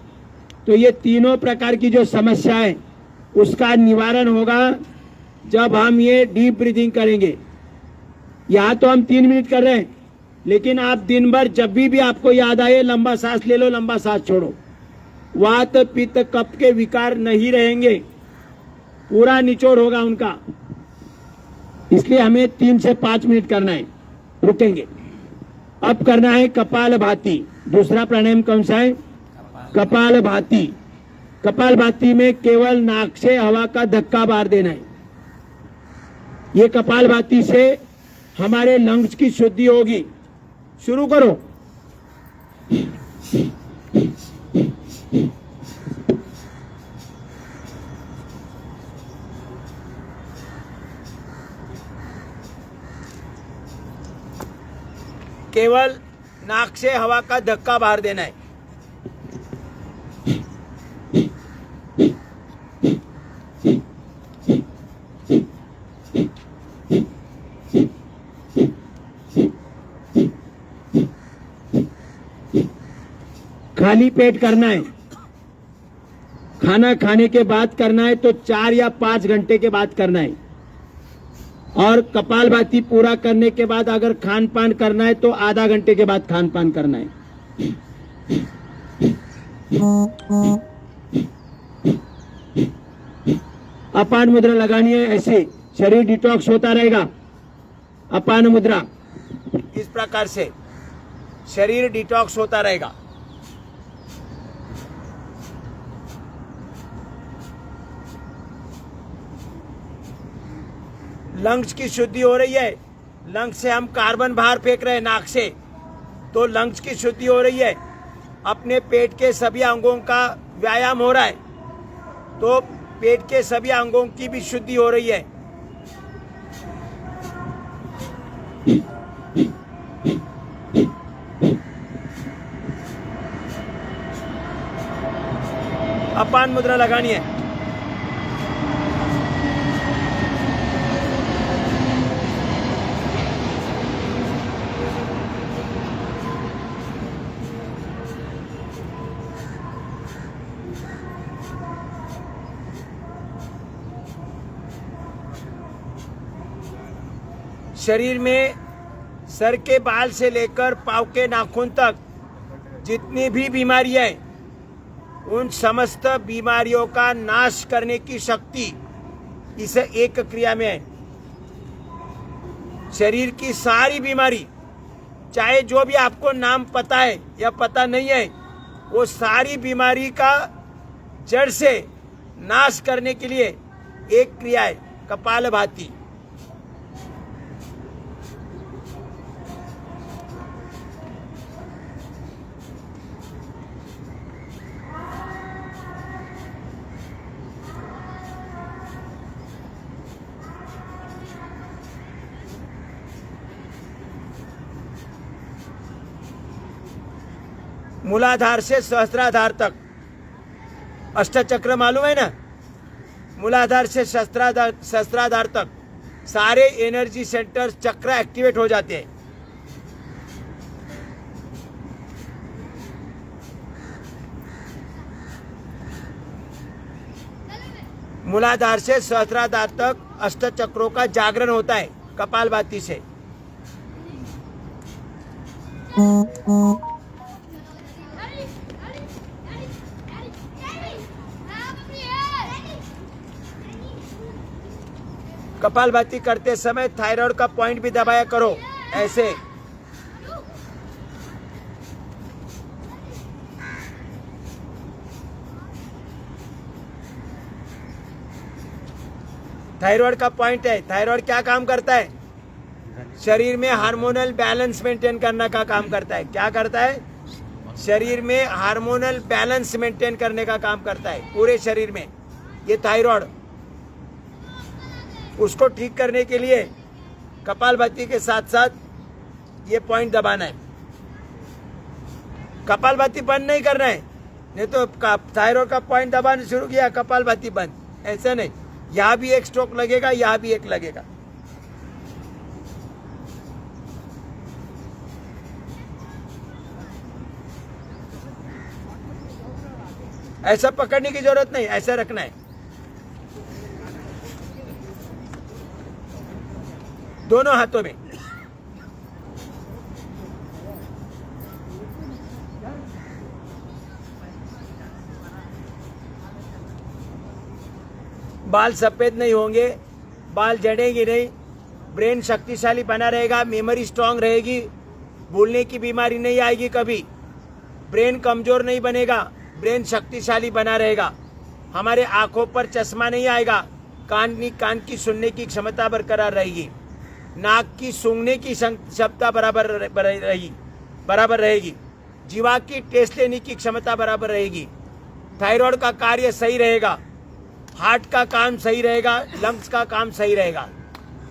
तो ये तीनों प्रकार की जो समस्या है उसका निवारण होगा जब हम ये डीप ब्रीदिंग करेंगे। यहाँ तो हम 3 मिनट कर रहे हैं, लेकिन आप दिन भर जब भी आपको याद आए लंबा सांस ले लो, लंबा सांस छोड़ो। वात, पित्त, कफ के विकार नहीं रहेंगे, पूरा निचोड़ होगा उनका। इसलिए हमें 3 से 5 मिनट करना है, रुकेंगे। अब करना है कपालभाति। दूसरा प्राणायाम कौन सा है? कपालभाति। कपालभाति में केवल नाक से हवा का धक्का मार देना है। ये कपालभाति से हमारे लंग्स की शुद्धि होगी। शुरू करो। केवल नाक से हवा का धक्का बाहर देना है। खाली पेट करना है। खाना खाने के बाद करना है तो 4 या 5 घंटे के बाद करना है। और कपालभाति पूरा करने के बाद अगर खान पान करना है तो आधा घंटे के बाद खान पान करना है। अपान मुद्रा लगानी है, ऐसे शरीर डिटॉक्स होता रहेगा। अपान मुद्रा इस प्रकार से शरीर डिटॉक्स होता रहेगा। लंग्स की शुद्धि हो रही है। लंग्स से हम कार्बन बाहर फेंक रहे हैं नाक से, तो लंग्स की शुद्धि हो रही है। अपने पेट के सभी अंगों का व्यायाम हो रहा है, तो पेट के सभी अंगों की भी शुद्धि हो रही है। अपान मुद्रा लगानी है। शरीर में सर के बाल से लेकर पांव के नाखून तक जितनी भी बीमारियां हैं, उन समस्त बीमारियों का नाश करने की शक्ति इस एक क्रिया में है। शरीर की सारी बीमारी, चाहे जो भी आपको नाम पता है या पता नहीं है, वो सारी बीमारी का जड़ से नाश करने के लिए एक क्रिया है, कपालभाति। मूलाधार से सहस्त्राधार तक अष्टचक्र मालूम है ना? मूलाधार से सहस्त्राधार तक सारे एनर्जी सेंटर चक्र एक्टिवेट हो जाते हैं। मूलाधार से सहस्त्राधार तक अष्टचक्रों का जागरण होता है कपालभाति से। कपालभाति करते समय थायराइड का पॉइंट भी दबाया करो, ऐसे। थायराइड का पॉइंट है। थायराइड क्या काम करता है? शरीर में हार्मोनल बैलेंस मेंटेन करने का काम करता है। क्या करता है? शरीर में हार्मोनल बैलेंस मेंटेन करने का काम करता है, पूरे शरीर में। ये थायराइड, उसको ठीक करने के लिए कपालभाति के साथ साथ ये पॉइंट दबाना है। कपालभाति बंद नहीं करना है, नहीं तो थायराइड का पॉइंट दबाना शुरू किया, कपालभाति बंद, ऐसा नहीं। यहां भी एक स्ट्रोक लगेगा, यहां भी एक लगेगा। ऐसा पकड़ने की जरूरत नहीं, ऐसा रखना है। दोनों हाथों में। बाल सफेद नहीं होंगे, बाल झड़ेंगे नहीं, ब्रेन शक्तिशाली बना रहेगा, मेमोरी स्ट्रांग रहेगी, भूलने की बीमारी नहीं आएगी कभी, ब्रेन कमजोर नहीं बनेगा, ब्रेन शक्तिशाली बना रहेगा। हमारे आंखों पर चश्मा नहीं आएगा, कान की सुनने की क्षमता बरकरार रहेगी, नाक की सूंघने की क्षमता बराबर रहेगी, जीवा की टेस्ट लेने की क्षमता बराबर रहेगी, थायराइड का कार्य सही रहेगा, हार्ट का काम सही रहेगा, लंग्स का काम सही रहेगा,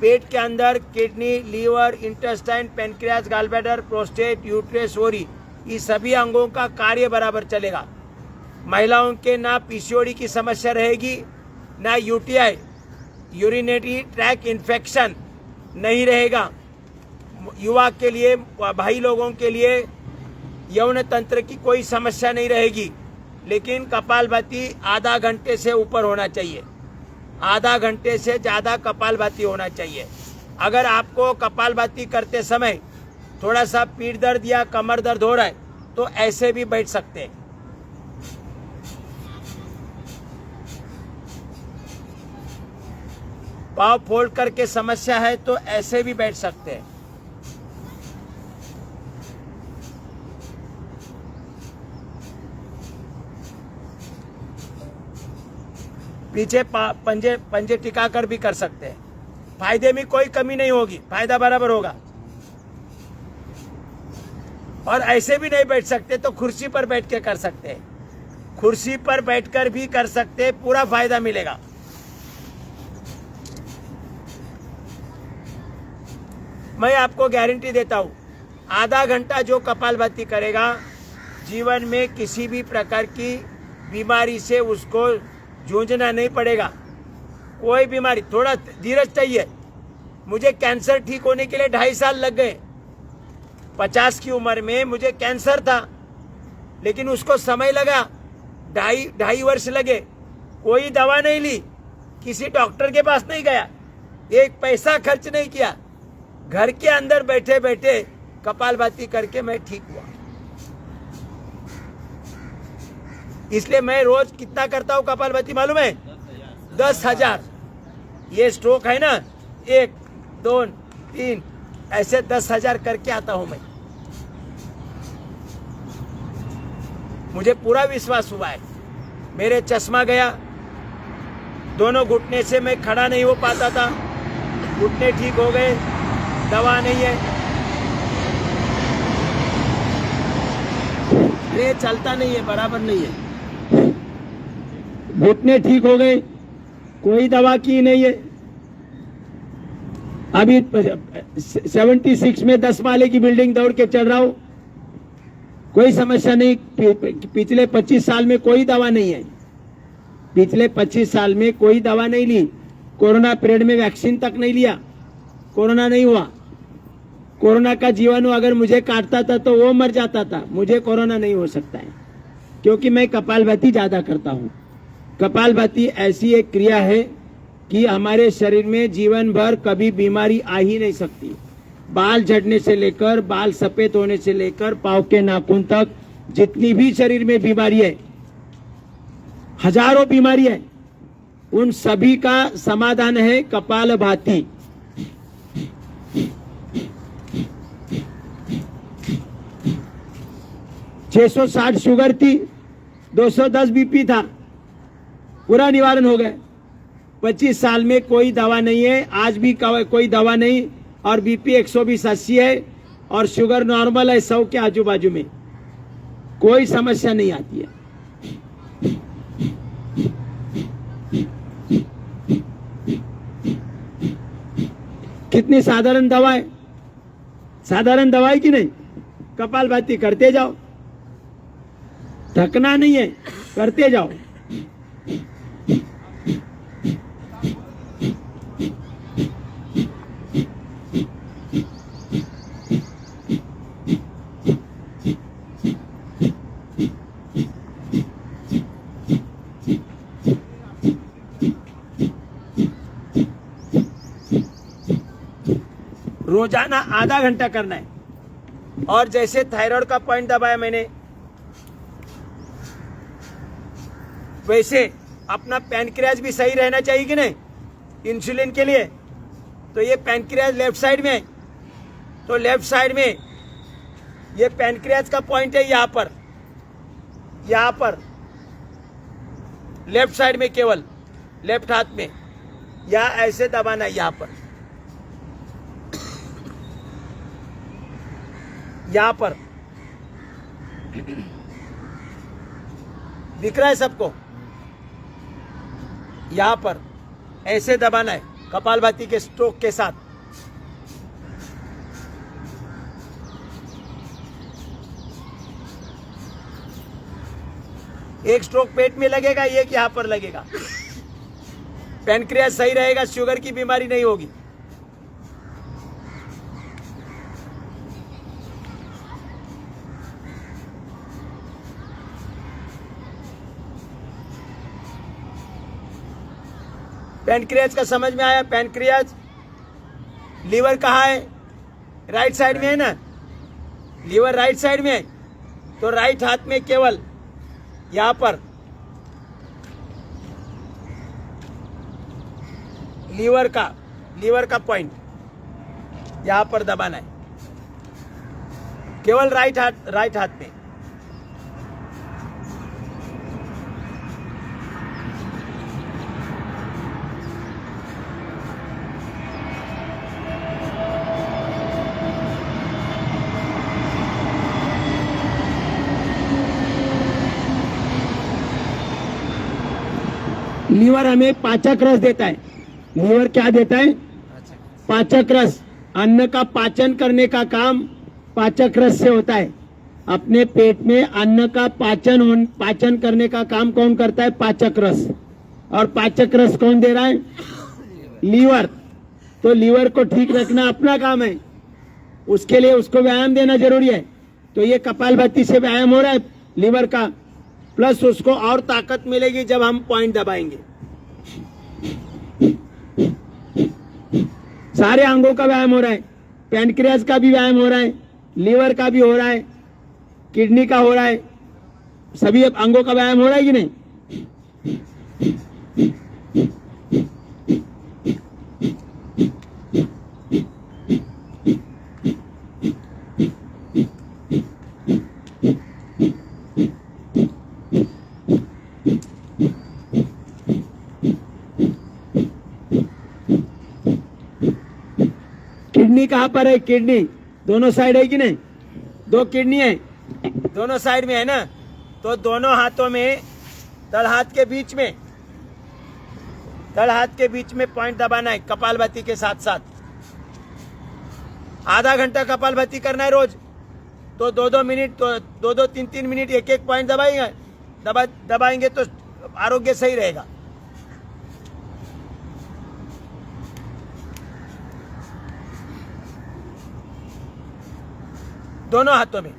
पेट के अंदर kidney, liver, intestine, pancreas, gallbladder, prostate, uterus, ओरी, ये सभी अंगों का कार्य बराबर चलेगा। महिलाओं के ना पीसीओडी की समस्या रहेगी, ना यूटीआई, यूरिनरी ट्रैक इन्फेक्शन नहीं रहेगा। युवा के लिए, भाई लोगों के लिए यौन तंत्र की कोई समस्या नहीं रहेगी। लेकिन कपालभाति आधा घंटे से ऊपर होना चाहिए, आधा घंटे से ज्यादा कपालभाति होना चाहिए। अगर आपको कपालभाति करते समय थोड़ा सा पीठ दर्द या कमर दर्द हो रहा है तो ऐसे भी बैठ सकते हैं। पाँव फोल्ड करके समस्या है तो ऐसे भी बैठ सकते हैं। पीछे पंजे टिकाकर भी कर सकते हैं। फायदे में कोई कमी नहीं होगी, फायदा बराबर होगा। और ऐसे भी नहीं बैठ सकते तो कुर्सी पर बैठ के कर सकते हैं, कुर्सी पर बैठकर भी कर सकते हैं, पूरा फायदा मिलेगा। मैं आपको गारंटी देता हूं, आधा घंटा जो कपालभाति करेगा, जीवन में किसी भी प्रकार की बीमारी से उसको जूझना नहीं पड़ेगा। कोई बीमारी, थोड़ा धीरज चाहिए। मुझे कैंसर ठीक होने के लिए 2.5 साल लग गए। 50 की उम्र में मुझे कैंसर था, लेकिन उसको समय लगा, 2.5 वर्ष लगे। कोई दवा नहीं ली, किसी डॉक्टर के पास नहीं गया, एक पैसा खर्च नहीं किया, घर के अंदर बैठे बैठे कपालभाति करके मैं ठीक हुआ। इसलिए मैं रोज कितना करता हूं कपालभाति मालूम है? 10,000। ये स्ट्रोक है ना, 1, 2, 3, ऐसे 10,000 करके आता हूं मैं। मुझे पूरा विश्वास हुआ है। मेरे चश्मा गया, दोनों घुटने से मैं खड़ा नहीं हो पाता था, घुटने ठीक हो गए, दवा नहीं है, ये चलता नहीं है, बराबर नहीं है, घुटने ठीक हो गए, कोई दवा की नहीं है। अभी 76 में 10 माले की बिल्डिंग दौड़ के चल रहा हूं, कोई समस्या नहीं। पिछले 25 साल में कोई दवा नहीं है, पिछले 25 साल में कोई दवा नहीं ली। कोरोना पीरियड में वैक्सीन तक नहीं लिया, कोरोना नहीं हुआ। कोरोना का जीवाणु अगर मुझे काटता था तो वो मर जाता था, मुझे कोरोना नहीं हो सकता है, क्योंकि मैं कपालभाति ज्यादा करता हूं। कपालभाति ऐसी एक क्रिया है कि हमारे शरीर में जीवन भर कभी बीमारी आ ही नहीं सकती। बाल झड़ने से लेकर, बाल सफेद होने से लेकर, पांव के नाखून तक, जितनी भी शरीर में बीमारी है, हजारों बीमारी है, उन सभी का समाधान है कपालभाति। 660 शुगर थी, 210 बीपी था, पूरा निवारण हो गया। 25 साल में कोई दवा नहीं है, आज भी कोई दवा नहीं, और बीपी 120/80 है और शुगर नॉर्मल है 100 के आजू बाजू में, कोई समस्या नहीं आती है। कितनी साधारण दवा है, साधारण दवा है कि नहीं। कपालभाति करते जाओ, थकना नहीं है, करते जाओ। रोजाना आधा घंटा करना है। और जैसे थायराइड का पॉइंट दबाया मैंने, वैसे अपना पैनक्रियाज भी सही रहना चाहिए कि नहीं, इंसुलिन के लिए। तो ये पैनक्रियाज लेफ्ट साइड में है, तो लेफ्ट साइड में ये पैनक्रियाज का पॉइंट है, यहाँ पर लेफ्ट साइड में, केवल लेफ्ट हाथ में, या ऐसे दबाना है, यहाँ पर दिख रहा है सबको, यहाँ पर ऐसे दबाना है कपालभाति के स्ट्रोक के साथ। एक स्ट्रोक पेट में लगेगा, एक यहाँ पर लगेगा। पैनक्रियाज सही रहेगा, शुगर की बीमारी नहीं होगी। पैनक्रियाज का समझ में आया। पैनक्रियाज, लीवर कहाँ है, राइट साइड में है ना, लीवर राइट साइड में है, तो राइट हाथ में केवल यहाँ पर लीवर का पॉइंट यहाँ पर दबाना है, केवल राइट हाथ में। लीवर हमें पाचक रस देता है। लीवर क्या देता है, पाचक रस। अन्न का पाचन करने का काम पाचक रस से होता है। अपने पेट में अन्न का पाचन करने का काम कौन करता है, पाचक रस। और पाचक रस कौन दे रहा है, लीवर। तो लीवर को ठीक रखना अपना काम है, उसके लिए उसको व्यायाम देना जरूरी है। तो ये कपालभाति से व्यायाम हो रहा है लीवर का, प्लस उसको और ताकत मिलेगी जब हम पॉइंट दबाएंगे। सारे अंगों का व्यायाम हो रहा है, पैनक्रियाज का भी व्यायाम हो रहा है, लीवर का भी हो रहा है, किडनी का हो रहा है, सभी अंगों का व्यायाम हो रहा है कि नहीं। किडनी कहाँ पर है, किडनी दोनों साइड है कि नहीं, 2 किडनी है, दोनों साइड में है ना। तो दोनों हाथों में, तल हाथ के बीच में पॉइंट दबाना है कपालभाति के साथ साथ। आधा घंटा कपालभाति करना है रोज। तो 2-2 मिनट, तो 2-2, 3-3 मिनट एक पॉइंट दबाएंगे तो आरोग्य सही रहेगा। दोनों हाथों में,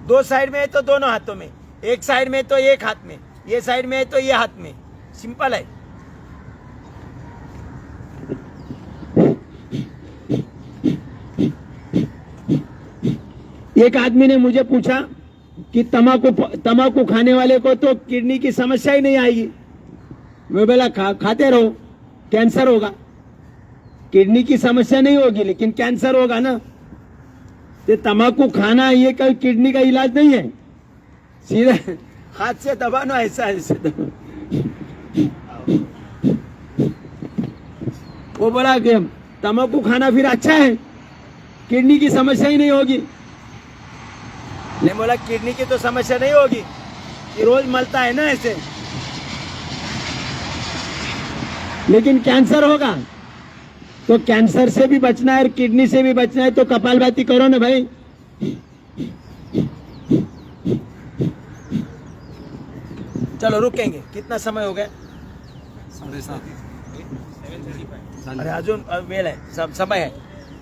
2 साइड में है तो दोनों हाथों में, एक साइड में तो एक हाथ में, ये साइड में है तो ये हाथ में, सिंपल है। एक आदमी ने मुझे पूछा कि तंबाकू खाने वाले को तो किडनी की समस्या ही नहीं आएगी। मैं बोला खाते रहो, कैंसर होगा। किडनी की समस्या नहीं होगी लेकिन कैंसर होगा ना। तो तंबाकू खाना ये कोई किडनी का इलाज नहीं है। सीधे हाथ से दबाना, ऐसा ऐसे दबा। वो बोला कि तंबाकू खाना फिर अच्छा है, किडनी की समस्या ही नहीं होगी। ले बोला किडनी की तो समस्या नहीं होगी, ये रोज मलता है ना ऐसे, लेकिन कैंसर होगा। तो कैंसर से भी बचना है और किडनी से भी बचना है तो कपालभाति करो ना भाई। चलो रुकेंगे, कितना समय हो गया? 7:30। अरे अजून वेल है, सब समय है।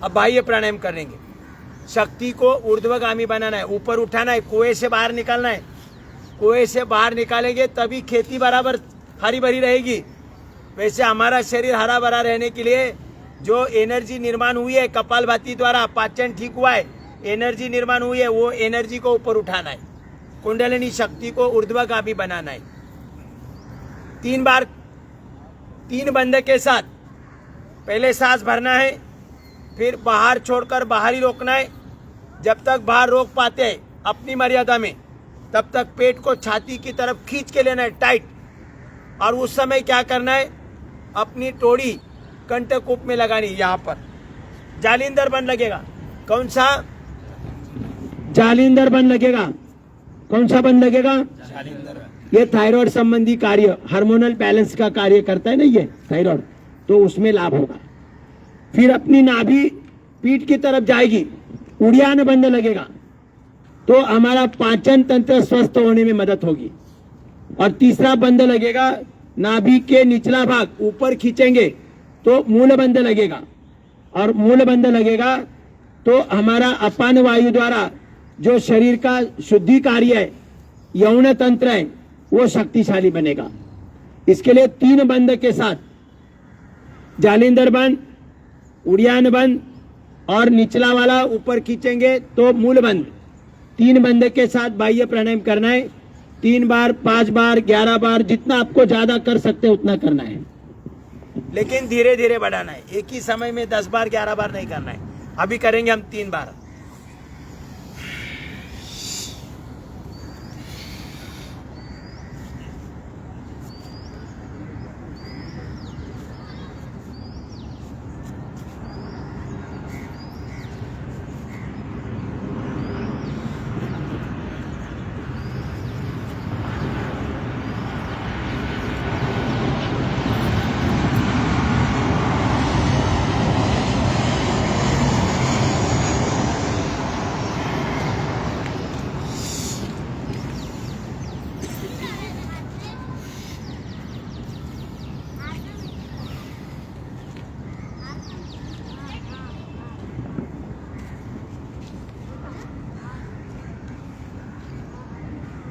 अब बाह्य प्राणायाम करेंगे। शक्ति को ऊर्ध्वगामी बनाना है, ऊपर उठाना है, कुएं से बाहर निकालना है। कुएं से बाहर निकालेंगे तभी खेती बराबर हरी भरी रहेगी। वैसे हमारा शरीर हरा भरा रहने के लिए जो एनर्जी निर्माण हुई है कपालभाति द्वारा, पाचन ठीक हुआ है, एनर्जी निर्माण हुई है, वो एनर्जी को ऊपर उठाना है। कुंडलिनी शक्ति को ऊर्ध्वगामी बनाना है। 3 बार 3 बंद के साथ पहले सांस भरना है, फिर बाहर छोड़कर बाहर ही रोकना है। जब तक बाहर रोक पाते हैं अपनी मर्यादा में, तब तक पेट को छाती की तरफ खींच के लेना है टाइट। और उस समय क्या करना है, अपनी टोड़ी कंठकूप में लगानी। यहाँ पर जालिंदर बन लगेगा। कौन सा? जालिंदर बन लगेगा। कौन सा बन लगेगा? जालिंदर। ये थायराइड संबंधी कार्य, हार्मोनल बैलेंस का कार्य करता है ना ये थायराइड, तो उसमें लाभ होगा। फिर अपनी नाभि पीठ की तरफ जाएगी, उड़ियान बंद लगेगा, तो हमारा पाचन तंत्र स्वस्थ होने में मदद होगी। और तीसरा बंद लगेगा, नाभि के निचला भाग ऊपर खींचेंगे तो मूल बंद लगेगा। और मूल बंद लगेगा तो हमारा अपान वायु द्वारा जो शरीर का शुद्धि कार्य है, यौन तंत्र है, वो शक्तिशाली बनेगा। इसके लिए 3 बंद के साथ, जालिंदर बंद, उड़ियान बंद और निचला वाला ऊपर खींचेंगे तो मूल बंद। 3 बंद के साथ बाह्य प्राणायाम करना है। 3 बार, 5 बार, 11 बार, जितना आपको ज्यादा कर सकते हैं उतना करना है, लेकिन धीरे धीरे बढ़ाना है। एक ही समय में 10 बार 11 बार नहीं करना है। अभी करेंगे हम 3 बार।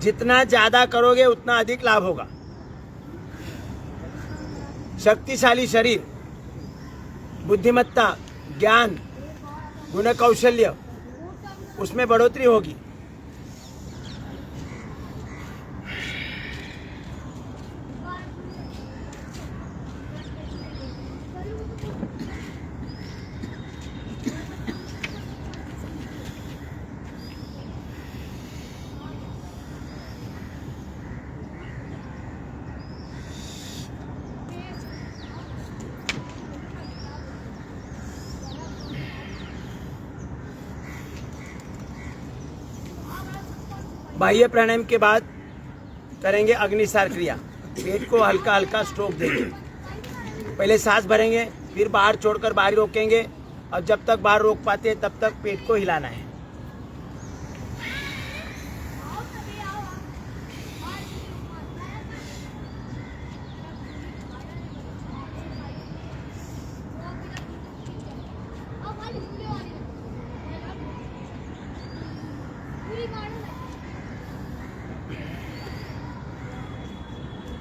जितना ज्यादा करोगे उतना अधिक लाभ होगा। शक्तिशाली शरीर, बुद्धिमत्ता, ज्ञान, गुण कौशल्य, उसमें बढ़ोतरी होगी। बाह्य प्राणायाम के बाद करेंगे अग्निसार क्रिया। पेट को हल्का हल्का स्ट्रोक देंगे। पहले सांस भरेंगे, फिर बाहर छोड़कर बाहर रोकेंगे, और जब तक बाहर रोक पाते हैं तब तक पेट को हिलाना है।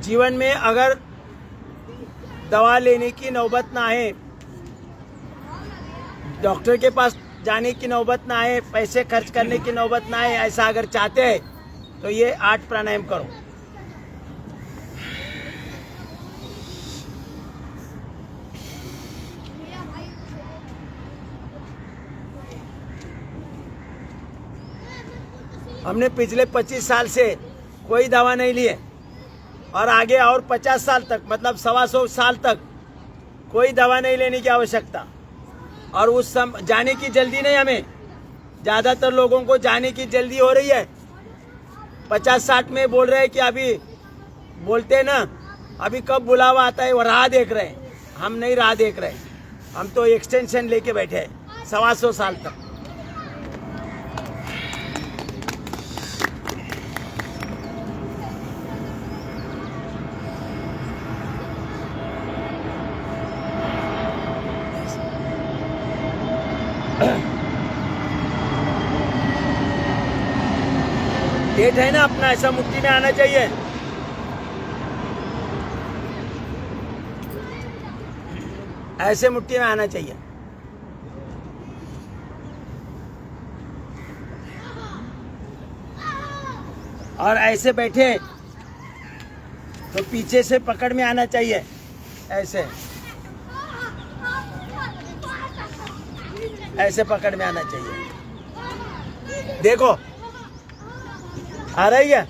जीवन में अगर दवा लेने की नौबत ना आए, डॉक्टर के पास जाने की नौबत ना आए, पैसे खर्च करने की नौबत ना आए, ऐसा अगर चाहते हैं तो ये 8 प्राणायाम करो। हमने पिछले 25 साल से कोई दवा नहीं ली है और आगे और 50 साल तक मतलब 125 साल तक कोई दवा नहीं लेने की आवश्यकता। और उस जाने की जल्दी नहीं हमें, ज़्यादातर लोगों को जाने की जल्दी हो रही है। 50-60 में बोल रहे हैं कि अभी बोलते हैं ना, अभी कब बुलावा आता है वो राह देख रहे हैं। हम नहीं राह देख रहे, हम तो एक्सटेंशन लेके बैठे हैं 125 साल तक। डेट है ना अपना, ऐसा मुट्ठी में आना चाहिए। ऐसे मुट्ठी में आना चाहिए। और ऐसे बैठे तो पीछे से पकड़ में आना चाहिए, ऐसे ऐसे पकड़ में आना चाहिए। देखो आ रही है,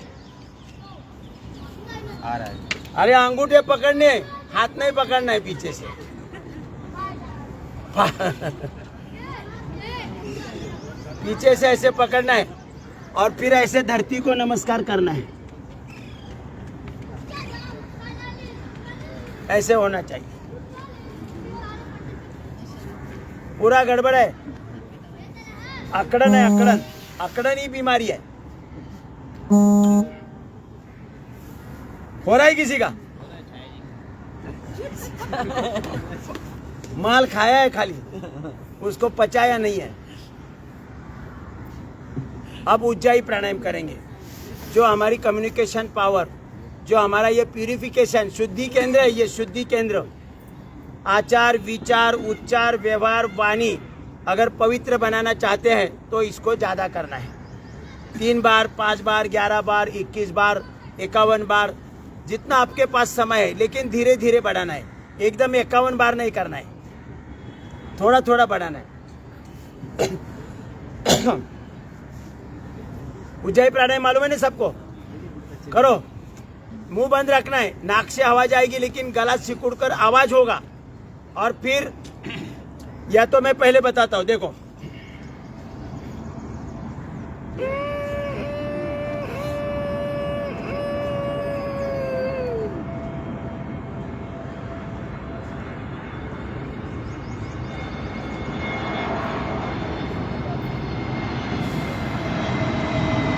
आ रहा है। अरे अंगूठे पकड़ने, हाथ नहीं पकड़ना है पीछे से। पीछे से ऐसे पकड़ना है और फिर ऐसे धरती को नमस्कार करना है। ऐसे होना चाहिए। पूरा गड़बड़ है, अकड़न है, अकड़न अकड़न ही बीमारी है। हो रहा है किसी का? माल खाया है खाली, उसको पचाया नहीं है। अब उज्जाई प्राणायाम करेंगे, जो हमारी कम्युनिकेशन पावर, जो हमारा ये प्यूरिफिकेशन शुद्धि केंद्र है, ये शुद्धि केंद्र आचार विचार उच्चार व्यवहार वाणी अगर पवित्र बनाना चाहते हैं तो इसको ज़्यादा करना है। 3 बार 5 बार 11 बार 21 बार 51 बार जितना आपके पास समय है, लेकिन धीरे धीरे बढ़ाना है। एकदम 51 बार नहीं करना है, थोड़ा थोड़ा बढ़ाना है। उज्जाई प्राणायाम मालूम है ना सबको? करो। मुंह बंद रखना है, नाक से आवाज आएगी लेकिन गला सिकुड़कर आवाज होगा। और फिर या तो मैं पहले बताता हूं, देखो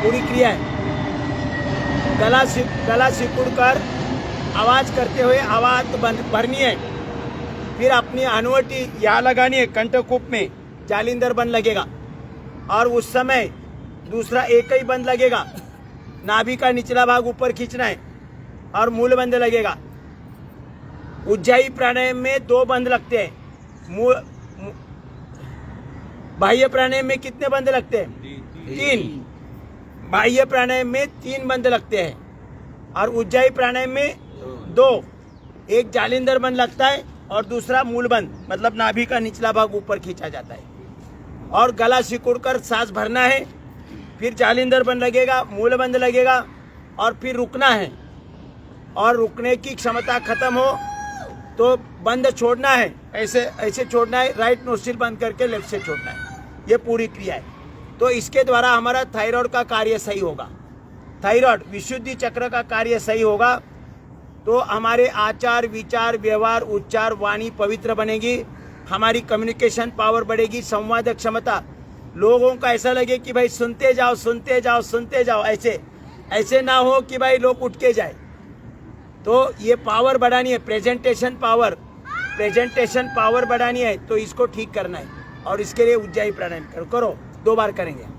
पूरी क्रिया है। गला सिकुड़कर आवाज करते हुए आवाज भरनी है। फिर अपनी अनुवटी यहाँ लगानी है, कंठकूप में जालिंदर बंद लगेगा। और उस समय दूसरा एक ही बंद लगेगा, नाभि का निचला भाग ऊपर खींचना है और मूल बंद लगेगा। उज्जाई प्राणायाम में 2 बंद लगते हैं। बाह्य प्राणायाम में कितने बंद लगते हैं? 3। बाह्य प्राणायाम में 3 बंद लगते हैं और उज्जाई प्राणायाम में 2। एक जालिंदर बंद लगता है और दूसरा मूल बंद, मतलब नाभि का निचला भाग ऊपर खींचा जाता है। और गला सिकुड़कर सांस भरना है, फिर जालिंदर बंद लगेगा, मूल बंद लगेगा और फिर रुकना है। और रुकने की क्षमता खत्म हो तो बंद छोड़ना है, ऐसे ऐसे छोड़ना है, राइट नोस्ट्रिल बंद करके लेफ्ट से छोड़ना है। ये पूरी क्रिया है। तो इसके द्वारा हमारा थायराइड का कार्य सही होगा, थायराइड विशुद्धि चक्र का कार्य सही होगा। तो हमारे आचार विचार व्यवहार उच्चार वाणी पवित्र बनेगी, हमारी कम्युनिकेशन पावर बढ़ेगी, संवाद क्षमता। लोगों का ऐसा लगे कि भाई सुनते जाओ सुनते जाओ सुनते जाओ, ऐसे ना हो कि भाई लोग उठ के जाए। तो ये पावर बढ़ानी है, प्रेजेंटेशन पावर बढ़ानी है। तो इसको ठीक करना है और इसके लिए उज्जाई प्राणायाम करो 2 बार करेंगे।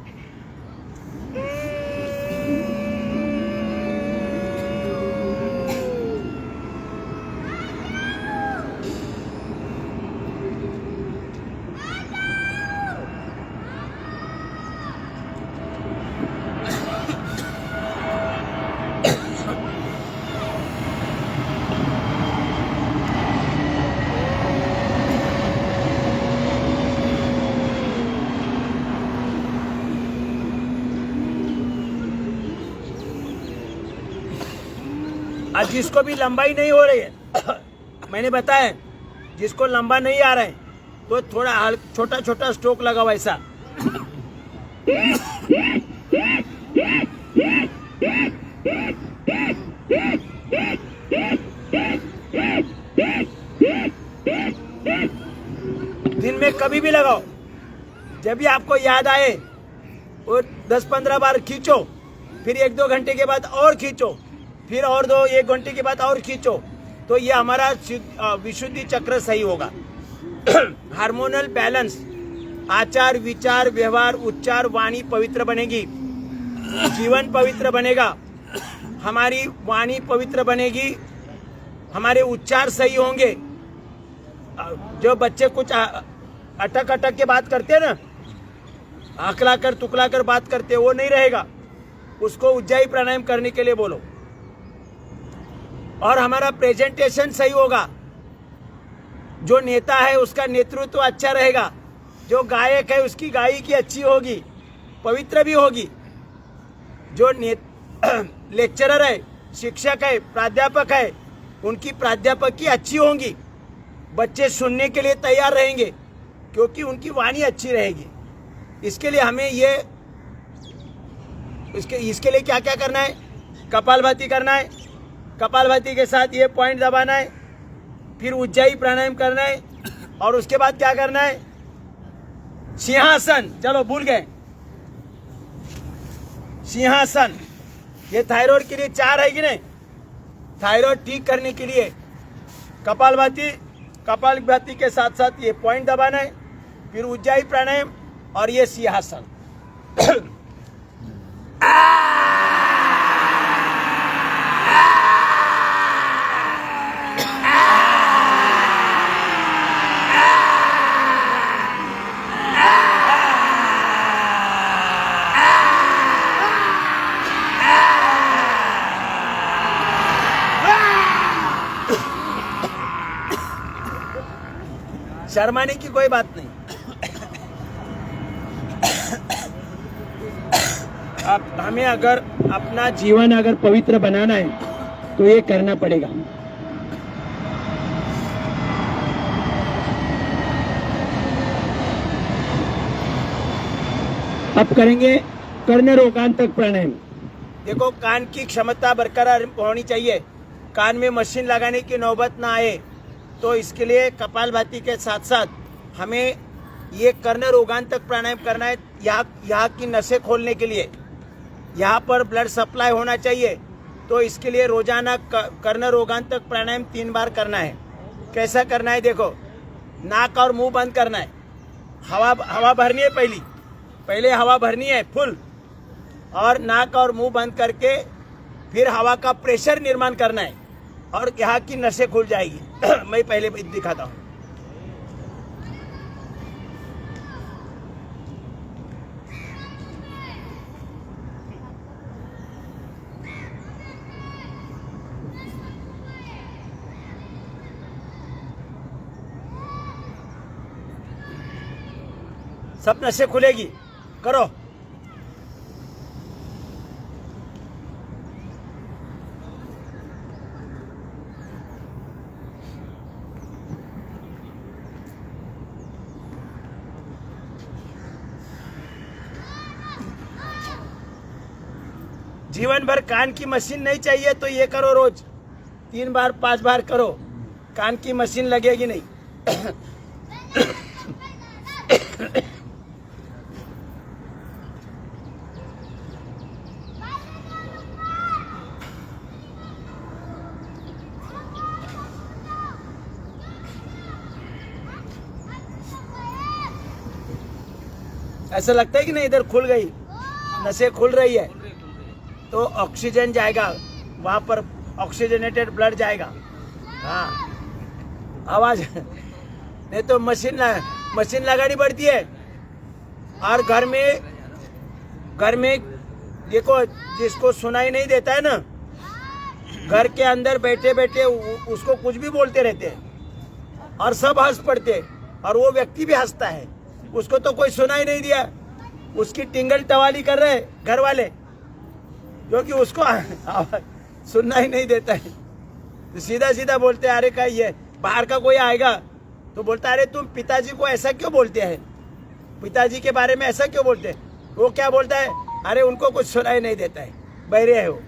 आज जिसको भी लंबाई नहीं हो रही है मैंने बताया, जिसको लंबा नहीं आ रहा है तो थोड़ा छोटा छोटा स्ट्रोक लगाओ ऐसा। दिन में कभी भी लगाओ, जब भी आपको याद आए वो 10-15 बार खींचो, फिर 1-2 घंटे के बाद और खींचो, फिर और 1 घंटे के बाद और खींचो, तो ये हमारा विशुद्धि चक्र सही होगा। हार्मोनल बैलेंस, आचार विचार व्यवहार उच्चार वाणी पवित्र बनेगी, जीवन पवित्र बनेगा, हमारी वाणी पवित्र बनेगी, हमारे उच्चार सही होंगे। जो बच्चे कुछ अटक अटक के बात करते हैं ना, आकला कर तुकला कर बात करते हैं, वो नहीं रहेगा। उसको उज्जाई प्राणायाम करने के लिए बोलो। और हमारा प्रेजेंटेशन सही होगा, जो नेता है उसका नेतृत्व अच्छा रहेगा, जो गायक है उसकी गायकी अच्छी होगी, पवित्र भी होगी, जो लेक्चरर है, शिक्षक है, प्राध्यापक है, उनकी प्राध्यापक की अच्छी होंगी, बच्चे सुनने के लिए तैयार रहेंगे क्योंकि उनकी वाणी अच्छी रहेगी। इसके लिए हमें इसके लिए क्या क्या करना है? कपालभाति करना है, कपालभाति के साथ ये पॉइंट दबाना है, फिर उज्जाई प्राणायाम करना है, और उसके बाद क्या करना है? सिंहासन। चलो भूल गए, सिंहासन। ये थायराइड के लिए 4 है कि नहीं? थायराइड ठीक करने के लिए कपालभाति के साथ साथ ये पॉइंट दबाना है, फिर उज्जाई प्राणायाम और ये सिंहासन। शर्माने की कोई बात नहीं। अब हमें अगर अपना जीवन अगर पवित्र बनाना है तो ये करना पड़ेगा। अब करेंगे कर्ण रोगांतक प्राणायाम। देखो, कान की क्षमता बरकरार होनी चाहिए, कान में मशीन लगाने की नौबत ना आए, तो इसके लिए कपालभाति के साथ साथ हमें ये कर्ण रोगांतक प्राणायाम करना है। यहाँ की नसें खोलने के लिए यहाँ पर ब्लड सप्लाई होना चाहिए, तो इसके लिए रोजाना कर्ण रोगांतक प्राणायाम 3 बार करना है। कैसा करना है? देखो, नाक और मुंह बंद करना है, हवा भरनी है, पहले हवा भरनी है फुल, और नाक और मुंह बंद करके फिर हवा का प्रेशर निर्माण करना है और यहाँ की नसें खुल जाएगी। मैं पहले दिखाता हूँ। सब नसें खुलेगी, करो। जीवन भर कान की मशीन नहीं चाहिए तो ये करो, रोज 3 बार 5 बार करो, कान की मशीन लगेगी नहीं। ऐसा लगता है कि नहीं, इधर खुल गई, नसें खुल रही है, तो ऑक्सीजन जाएगा वहां पर, ऑक्सीजनेटेड ब्लड जाएगा। हाँ, आवाज नहीं तो मशीन लगानी पड़ती है। और घर में देखो, जिसको सुनाई नहीं देता है ना, घर के अंदर बैठे बैठे उसको कुछ भी बोलते रहते हैं और सब हंस पड़ते हैं, और वो व्यक्ति भी हंसता है, उसको तो कोई सुनाई नहीं दिया, उसकी टिंगल टवाली कर रहे घर वाले, क्योंकि उसको सुनना ही नहीं देता है। तो सीधा सीधा बोलते हैं, अरे का ये बाहर का कोई आएगा तो बोलता है, अरे तुम पिताजी को ऐसा क्यों बोलते हैं, पिताजी के बारे में ऐसा क्यों बोलते हैं। वो क्या बोलता है, अरे उनको कुछ सुनाई नहीं देता है, बहरे है वो।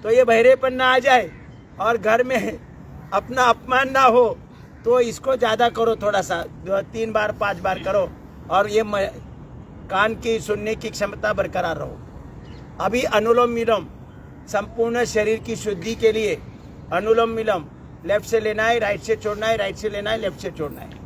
तो ये बहरेपन ना आ जाए और घर में अपना अपमान ना हो, तो इसको ज़्यादा करो, थोड़ा सा 3 बार 5 बार करो और ये कान की सुनने की क्षमता बरकरार रहो। अभी अनुलोम विलोम संपूर्ण शरीर की शुद्धि के लिए अनुलोम विलोम लेफ्ट से लेना है, राइट से छोड़ना है, राइट से लेना है, लेफ्ट से छोड़ना है।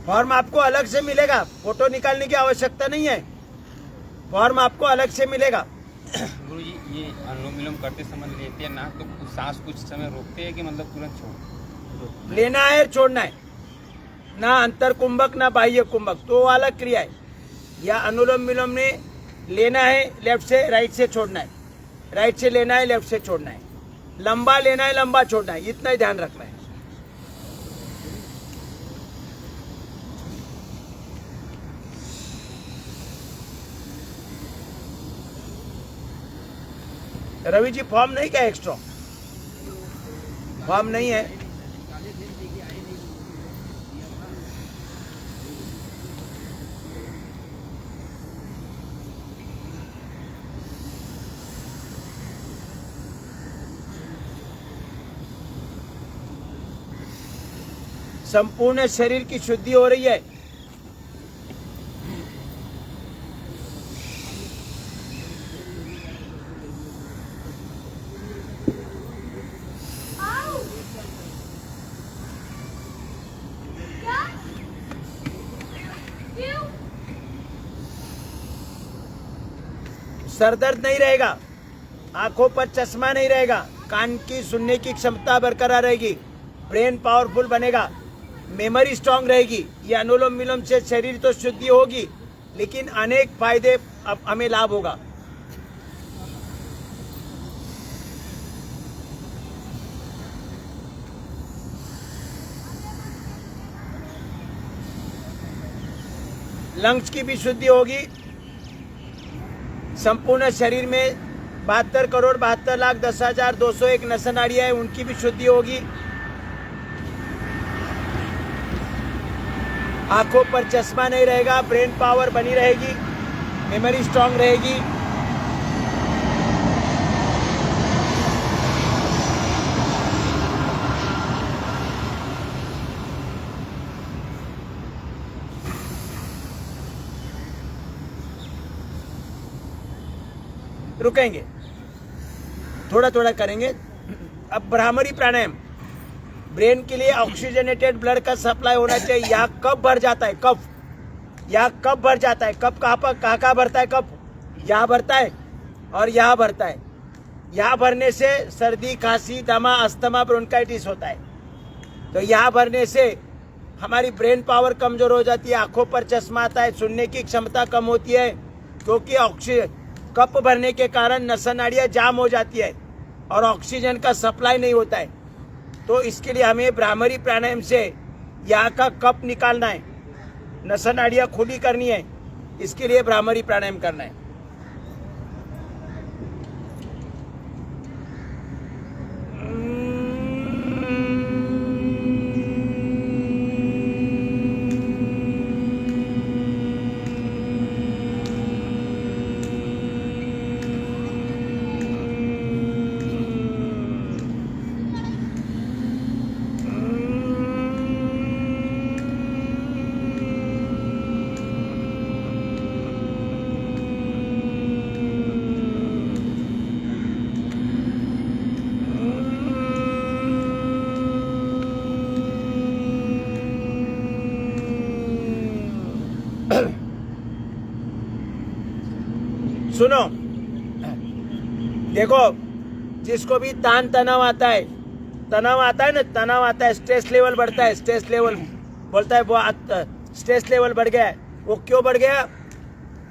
फॉर्म आपको अलग से मिलेगा, फोटो निकालने की आवश्यकता नहीं है, फॉर्म आपको अलग से मिलेगा। गुरु जी, ये अनुलोम विलोम करते समय लेते हैं ना, तो सांस कुछ समय रोकते हैं कि मतलब तुरंत छोड़ लेना है, छोड़ना है, ना अंतर कुंभक ना बाह्य कुंभक, तो वो अलग क्रिया है। या अनुलोम विलोम में लेना है लेफ्ट से, राइट से छोड़ना है, राइट से लेना है, लेफ्ट से छोड़ना है, लंबा लेना है, लंबा छोड़ना है, इतना ही ध्यान रखना है। रवि जी फॉर्म नहीं क्या, एक्स्ट्रा फॉर्म नहीं है। संपूर्ण शरीर की शुद्धि हो रही है। सरदर्द नहीं रहेगा, आंखों पर चश्मा नहीं रहेगा, कान की सुनने की क्षमता बरकरार रहेगी, ब्रेन पावरफुल बनेगा, मेमोरी स्ट्रांग रहेगी। ये अनुलोम विलोम से शरीर तो शुद्धि होगी, लेकिन अनेक फायदे अब हमें लाभ होगा। लंग्स की भी शुद्धि होगी। संपूर्ण शरीर में 72,72,10,201 नस नाड़ियां हैं, उनकी भी शुद्धि होगी। आंखों पर चश्मा नहीं रहेगा, ब्रेन पावर बनी रहेगी, मेमोरी स्ट्रांग रहेगी। रुकेंगे, थोड़ा थोड़ा करेंगे। अब ब्राह्मरी प्राणायाम, ब्रेन के लिए ऑक्सीजनेटेड ब्लड का सप्लाई होना चाहिए। यहाँ कफ भर जाता है, कफ यहाँ कफ भर जाता है। कफ कहाँ भरता है, कफ यहाँ भरता है और यहाँ भरता है। यहाँ भरने से सर्दी, खांसी, दमा, अस्थमा, ब्रोंकाइटिस होता है। तो यहाँ भरने से हमारी ब्रेन पावर कमजोर हो जाती है, आंखों पर चश्मा आता है, सुनने की क्षमता कम होती है, क्योंकि कप भरने के कारण नस नाड़ियाँ जाम हो जाती है और ऑक्सीजन का सप्लाई नहीं होता है। तो इसके लिए हमें ब्राह्मरी प्राणायाम से यहाँ का कप निकालना है, नस नाड़ियाँ खुली करनी है। इसके लिए ब्राह्मरी प्राणायाम करना है। सुनो, देखो, जिसको भी तान तनाव आता है ना, तनाव आता है, स्ट्रेस लेवल बढ़ता है, स्ट्रेस लेवल बोलता है वो स्ट्रेस लेवल बढ़ गया है। वो क्यों बढ़ गया?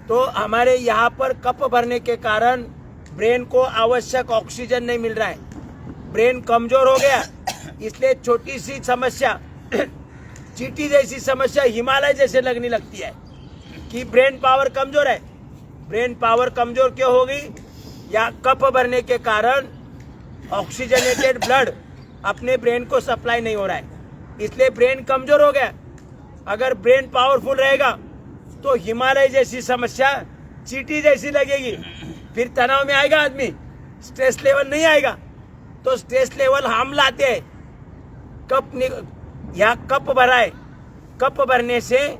तो हमारे यहाँ पर कप भरने के कारण ब्रेन को आवश्यक ऑक्सीजन नहीं मिल रहा है, ब्रेन कमजोर हो गया। इसलिए छोटी सी समस्या, चींटी जैसी समस्या हिमालय जैसे लगने लगती है कि ब्रेन पावर कमजोर है। ब्रेन पावर कमजोर क्यों होगी? या कप भरने के कारण ऑक्सीजनेटेड ब्लड अपने ब्रेन को सप्लाई नहीं हो रहा है, इसलिए ब्रेन कमजोर हो गया। अगर ब्रेन पावरफुल रहेगा तो हिमालय जैसी समस्या चींटी जैसी लगेगी, फिर तनाव में आएगा आदमी, स्ट्रेस लेवल नहीं आएगा। तो स्ट्रेस लेवल हम लाते हैं, कप भरा है, कप भरने से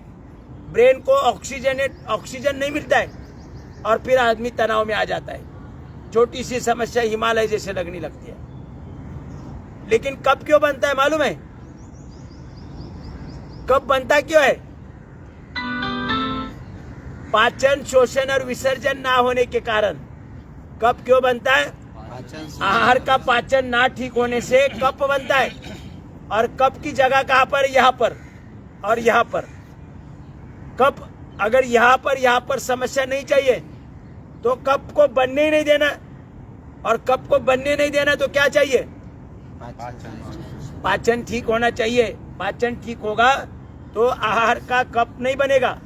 ब्रेन को ऑक्सीजन नहीं मिलता है और फिर आदमी तनाव में आ जाता है। छोटी सी समस्या हिमालय जैसे लगने लगती है। लेकिन कप क्यों बनता है मालूम है? कप बनता क्यों है? पाचन, शोषण और विसर्जन ना होने के कारण कप क्यों बनता है? आहार का पाचन ना ठीक होने से कप बनता है। और कप की जगह कहां पर? यहाँ पर और यहाँ पर। कप अगर यहाँ पर समस्या नहीं चाहिए तो कप को बनने ही नहीं देना, और कप को बनने नहीं देना तो क्या चाहिए? पाचन ठीक होना चाहिए। पाचन ठीक होगा तो आहार का कप नहीं बनेगा।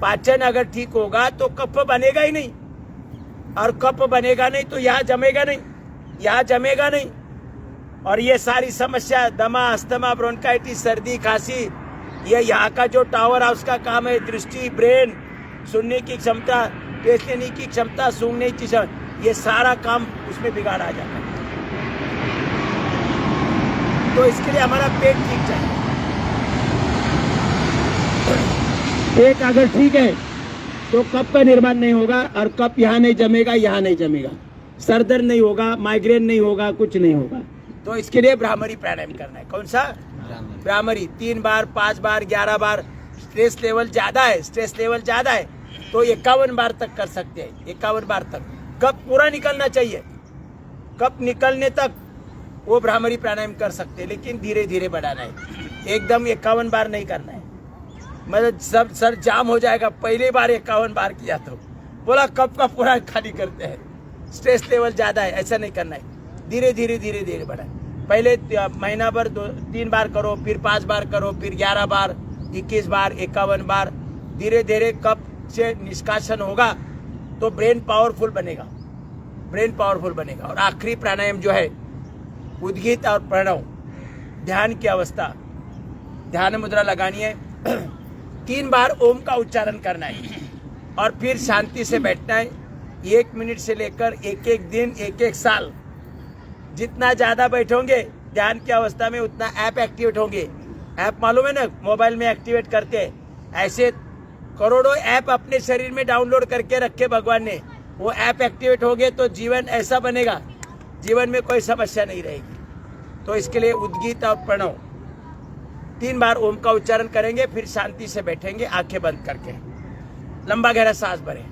पाचन अगर ठीक होगा तो कप बनेगा ही नहीं, और कप बनेगा नहीं तो यहाँ जमेगा नहीं। और ये सारी समस्या, दमा, अस्थमा, ब्रोंकाइटिस, सर्दी, खांसी, ये यहाँ का जो टावर हाउस का काम है, दृष्टि, ब्रेन, सुनने की क्षमता, टेस्ट लेने की क्षमता, सूंघने की क्षमता, ये सारा काम उसमें बिगाड़ आ जाता है। तो इसके लिए हमारा पेट ठीक चाहिए। पेट अगर ठीक है तो कप का निर्माण नहीं होगा, और कप यहाँ नहीं जमेगा, सर दर्द नहीं होगा, माइग्रेन नहीं होगा, कुछ नहीं होगा। तो इसके लिए भ्रामरी प्राणायाम करना है। कौन सा? भ्रामरी 3 बार, 5 बार, 11 बार। स्ट्रेस लेवल ज्यादा है तो 51 बार तक कर सकते हैं। 51 बार तक कप पूरा निकलना चाहिए। कप निकलने तक वो भ्रामरी प्राणायाम कर सकते हैं, लेकिन धीरे धीरे बढ़ाना है। एकदम 51 बार नहीं करना है, मतलब सब सर जाम हो जाएगा। पहली बार 51 बार किया तो बोला कप का पूरा खाली करते हैं, स्ट्रेस लेवल ज्यादा है, ऐसा नहीं करना है। धीरे धीरे बढ़ाए। पहले महीना भर 3 बार करो, फिर 5 बार करो, फिर 11 बार, 21 बार, 51 बार। धीरे धीरे कप से निष्कासन होगा तो ब्रेन पावरफुल बनेगा। और आखिरी प्राणायाम जो है उद्गीत और प्रणव, ध्यान की अवस्था, ध्यान मुद्रा लगानी है। 3 बार ओम का उच्चारण करना है और फिर शांति से बैठना है। 1 मिनट से लेकर एक दिन, एक साल, जितना ज्यादा बैठोगे ध्यान की अवस्था में उतना ऐप एक्टिवेट होंगे। ऐप मालूम है ना, मोबाइल में एक्टिवेट करते हैं। ऐसे करोड़ों ऐप अपने शरीर में डाउनलोड करके रखे भगवान ने। वो ऐप एक्टिवेट हो गए तो जीवन ऐसा बनेगा, जीवन में कोई समस्या नहीं रहेगी। तो इसके लिए उद्गीत और प्रणव 3 बार ओम का उच्चारण करेंगे, फिर शांति से बैठेंगे आंखें बंद करके, लंबा गहरा सांस भरें।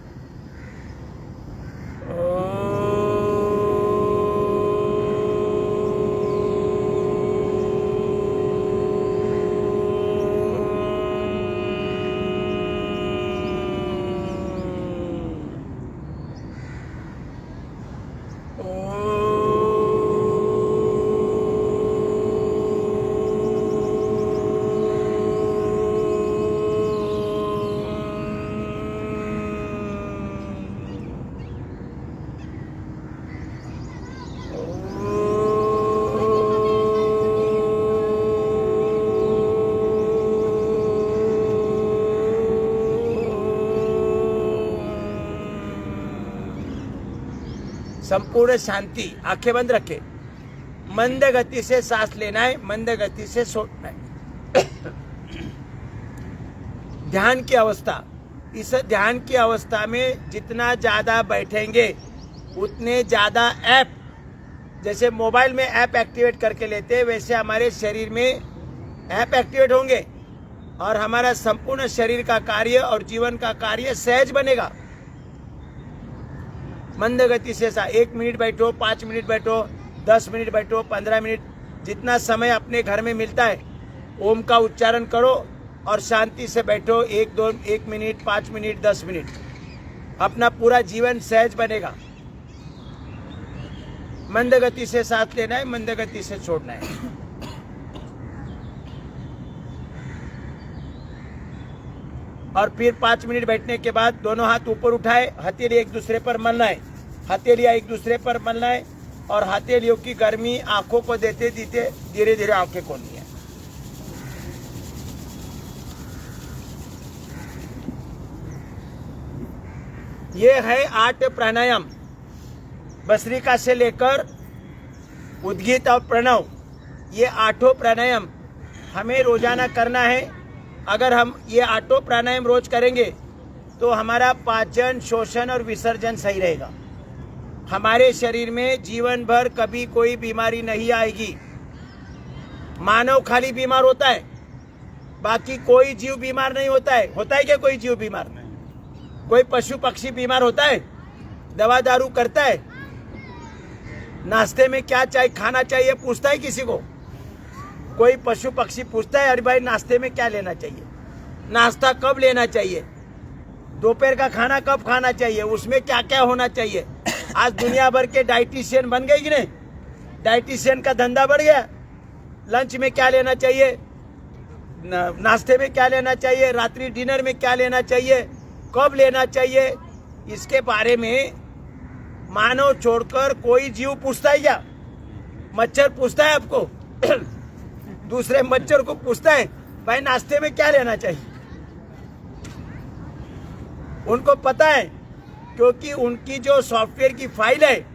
संपूर्ण शांति, आंखें बंद रखे। मंद गति से सांस लेना है, मंद गति से छोड़ना है। ध्यान की अवस्था, इस ध्यान की अवस्था में जितना ज्यादा बैठेंगे उतने ज्यादा ऐप, जैसे मोबाइल में ऐप एक्टिवेट करके लेते हैं, वैसे हमारे शरीर में ऐप एक्टिवेट होंगे और हमारा संपूर्ण शरीर का कार्य और जीवन का कार्य सहज बनेगा। मंद गति से 1 मिनट बैठो, 5 मिनट बैठो, 10 मिनट बैठो, 15 मिनट, जितना समय अपने घर में मिलता है ओम का उच्चारण करो और शांति से बैठो। 1 मिनट, 5 मिनट, 10 मिनट, अपना पूरा जीवन सहज बनेगा। मंद गति से सांस लेना है, मंद गति से छोड़ना है। और फिर 5 मिनट बैठने के बाद दोनों हाथ ऊपर उठाए, हथेली एक दूसरे पर मलना है, हथेलियां एक दूसरे पर मलना है और हथेलियों की गर्मी आंखों को देते देते धीरे धीरे आंखें खोलनी है। ये है 8 प्राणायाम, भस्त्रिका से लेकर उद्गीत और प्रणव, ये 8 प्राणायाम हमें रोजाना करना है। अगर हम ये 8 प्राणायाम रोज करेंगे तो हमारा पाचन, शोषण और विसर्जन सही रहेगा। हमारे शरीर में जीवन भर कभी कोई बीमारी नहीं आएगी। मानव खाली बीमार होता है, बाकी कोई जीव बीमार नहीं होता है। होता है क्या कोई जीव बीमार? कोई पशु पक्षी बीमार होता है? दवा दारू करता है? नाश्ते में क्या चाहिए, खाना चाहिए, पूछता है किसी को? कोई पशु पक्षी पूछता है अरे भाई नाश्ते में क्या लेना चाहिए, नाश्ता कब लेना चाहिए, दोपहर का खाना कब खाना चाहिए, उसमें क्या क्या होना चाहिए? आज दुनिया भर के डाइटिशियन बन गए कि नहीं? डाइटिशियन का धंधा बढ़ गया। लंच में क्या लेना चाहिए, नाश्ते में क्या लेना चाहिए, रात्रि डिनर में क्या लेना चाहिए, कब लेना चाहिए, इसके बारे में मानव छोड़कर कोई जीव पूछता है क्या? मच्छर पूछता है आपको? दूसरे मच्छर को पूछता है भाई नाश्ते में क्या लेना चाहिए? उनको पता है, क्योंकि उनकी जो सॉफ्टवेयर की फाइल है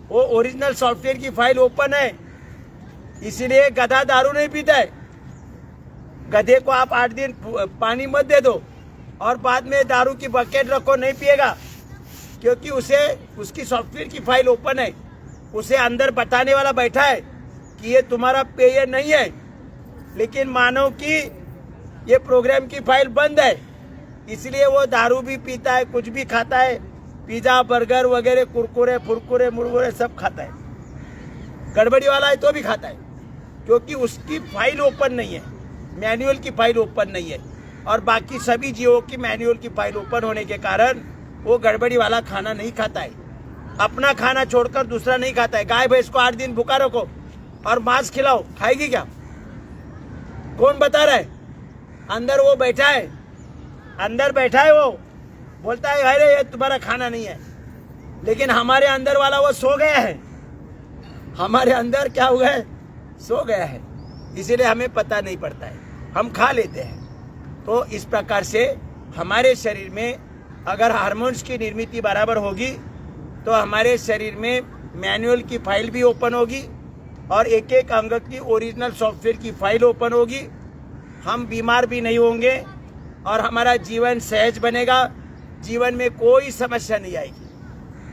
वो ओरिजिनल सॉफ्टवेयर की फाइल ओपन है। इसीलिए गधा दारू नहीं पीता है। गधे को आप 8 दिन पानी मत दे दो और बाद में दारू की बकेट रखो, नहीं पिएगा, क्योंकि उसे उसकी सॉफ्टवेयर की फाइल ओपन है। उसे अंदर बताने वाला बैठा है कि ये तुम्हारा पेय नहीं है, लेकिन मानव की ये प्रोग्राम की फाइल बंद है, इसलिए वो दारू भी पीता है, कुछ भी खाता है, पिज्जा बर्गर वगैरह कुरकुरे फुरकुरे मुरमुरे सब खाता है। गड़बड़ी वाला है तो भी खाता है, क्योंकि उसकी फाइल ओपन नहीं है, मैनुअल की फाइल ओपन नहीं है। और बाकी सभी जीवों की मैनुअल की फाइल ओपन होने के कारण वो गड़बड़ी वाला खाना नहीं खाता है। अपना खाना छोड़कर दूसरा नहीं खाता है। गाय भैंस को 8 दिन भूखा रखो और मांस खिलाओ, खाएगी क्या? कौन बता रहा है? अंदर वो बैठा है, अंदर बैठा है, वो बोलता है अरे ये तुम्हारा खाना नहीं है, लेकिन हमारे अंदर वाला वो सो गया है। हमारे अंदर क्या हुआ है? सो गया है, इसीलिए हमें पता नहीं पड़ता है, हम खा लेते हैं। तो इस प्रकार से हमारे शरीर में अगर हार्मोन्स की निर्मित बराबर होगी तो हमारे शरीर में मैनुअल की फाइल भी ओपन होगी और एक एक अंग की ओरिजिनल सॉफ्टवेयर की फाइल ओपन होगी। हम बीमार भी नहीं होंगे और हमारा जीवन सहज बनेगा। जीवन में कोई समस्या नहीं आएगी,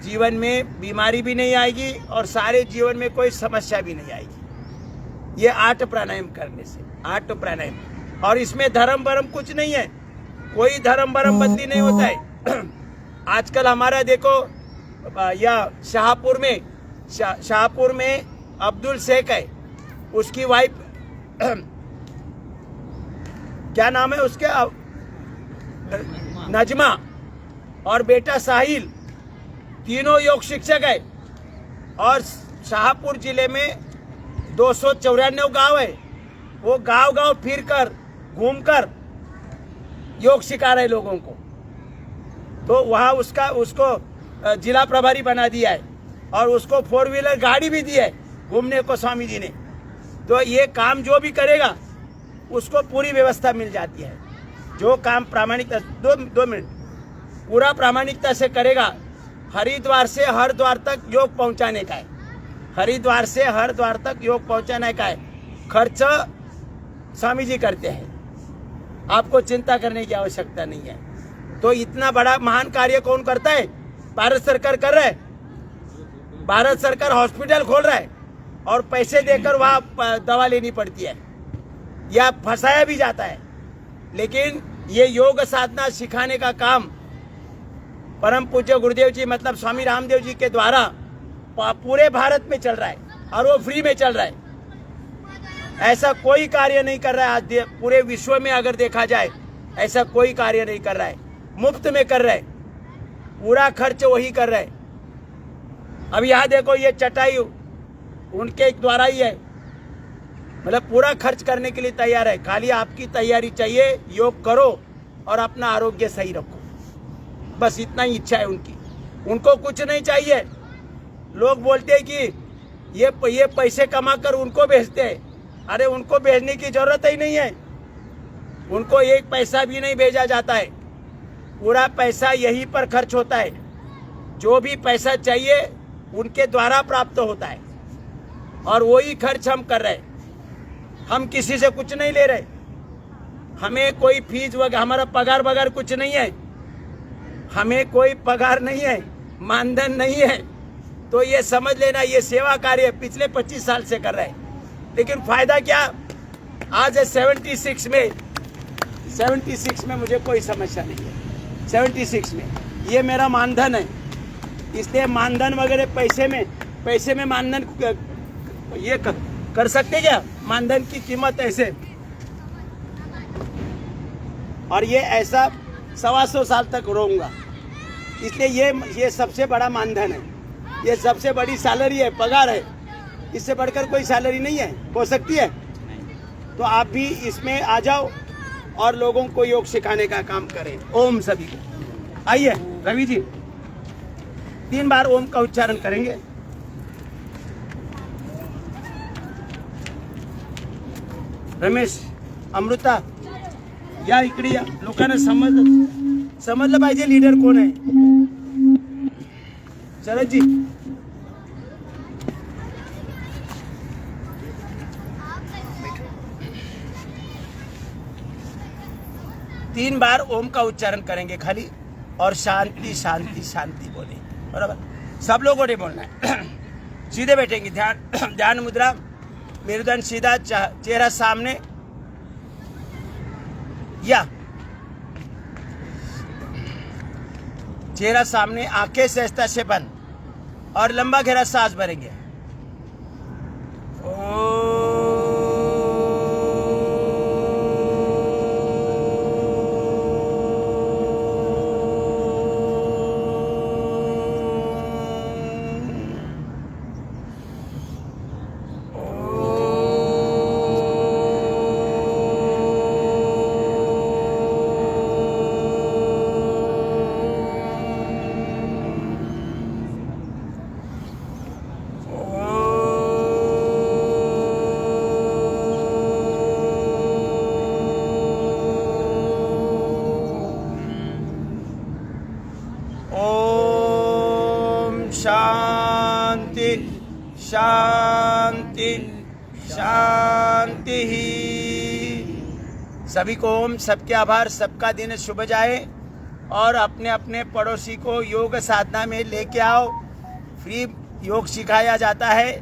जीवन में बीमारी भी नहीं आएगी और सारे जीवन में कोई समस्या भी नहीं आएगी। ये 8 प्राणायाम करने से, 8 प्राणायाम। और इसमें धर्म भरम कुछ नहीं है, कोई धर्म भरम बंदी नहीं होता है। आजकल हमारा देखो या शाहपुर में अब्दुल शेख है, उसकी वाइफ क्या नाम है उसके, नजमा, और बेटा साहिल, तीनों योग शिक्षक है। और शाहपुर जिले में 294 गांव है, वो गांव फिरकर घूमकर योग सिखा रहे लोगों को। तो वहाँ उसको जिला प्रभारी बना दिया है और उसको 4 व्हीलर गाड़ी भी दी है घूमने को स्वामी जी ने। तो ये काम जो भी करेगा उसको पूरी व्यवस्था मिल जाती है। जो काम प्रामाणिकता, 2 मिनट, पूरा प्रामाणिकता से करेगा। हरिद्वार से हरिद्वार तक योग पहुंचाने का है, हरिद्वार से हरिद्वार तक योग पहुंचाने का है। खर्च स्वामी जी करते हैं, आपको चिंता करने की आवश्यकता नहीं है। तो इतना बड़ा महान कार्य कौन करता है? भारत सरकार कर रहा है। भारत सरकार हॉस्पिटल खोल रहा है और पैसे देकर वहाँ दवा लेनी पड़ती है या फंसाया भी जाता है। लेकिन ये योग साधना सिखाने का काम परम पूज्य गुरुदेव जी मतलब स्वामी रामदेव जी के द्वारा पूरे भारत में चल रहा है और वो फ्री में चल रहा है। ऐसा कोई कार्य नहीं कर रहा है आज पूरे विश्व में, अगर देखा जाए ऐसा कोई कार्य नहीं कर रहा है, मुफ्त में कर रहा है, पूरा खर्च वही कर रहा है। अब यहाँ देखो ये चटाई उनके द्वारा ही है, मतलब पूरा खर्च करने के लिए तैयार है। खाली आपकी तैयारी चाहिए, योग करो और अपना आरोग्य सही रखो, बस इतना ही इच्छा है उनकी। उनको कुछ नहीं चाहिए। लोग बोलते हैं कि ये पैसे कमाकर उनको भेजते हैं, अरे उनको भेजने की जरूरत ही नहीं है, उनको एक पैसा भी नहीं भेजा जाता है, पूरा पैसा यहीं पर खर्च होता है। जो भी पैसा चाहिए उनके द्वारा प्राप्त होता है और वही खर्च हम कर रहे हैं। हम किसी से कुछ नहीं ले रहे, हमें कोई फीस वगैरह, हमारा पगार वगैरह कुछ नहीं है, हमें कोई पगार नहीं है, मानधन नहीं है। तो ये समझ लेना, ये सेवा कार्य पिछले 25 साल से कर रहे हैं। लेकिन फायदा क्या, आज 76 में मुझे कोई समस्या नहीं है। 76 में ये मेरा मानधन है, इसलिए मानधन वगैरह पैसे में मानधन ये कर सकते क्या, मानधन की कीमत ऐसे। और ये ऐसा 125 साल तक रहूंगा, इसलिए ये सबसे बड़ा मानधन है, ये सबसे बड़ी सैलरी है, पगार है। इससे बढ़कर कोई सैलरी नहीं है, हो सकती है। तो आप भी इसमें आ जाओ और लोगों को योग सिखाने का काम करें। ओम सभी को। आइए रवि जी 3 बार ओम का उच्चारण करेंगे। रमेश, अमृता या इकडे या, लोकांना समजलं पाहिजे लीडर कोण आहे। शरद जी तीन बार ओम का उच्चारण करेंगे खाली, और शांति शांति शांति बोले, बराबर। सब लोगों ने बोलना है। सीधे बैठेंगे, ध्यान मुद्रा, मेरुदंड सीधा, चेहरा सामने, या चेहरा सामने, आंखें सहजता से बंद और लंबा गहरा सांस भरेंगे। शांति शांति शांति। सभी को ओम, सबके आभार, सबका दिन शुभ जाए। और अपने अपने पड़ोसी को योग साधना में लेके आओ, फ्री योग सिखाया जाता है,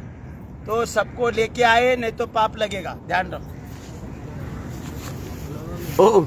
तो सबको लेके आए, नहीं तो पाप लगेगा, ध्यान रखो। ओम।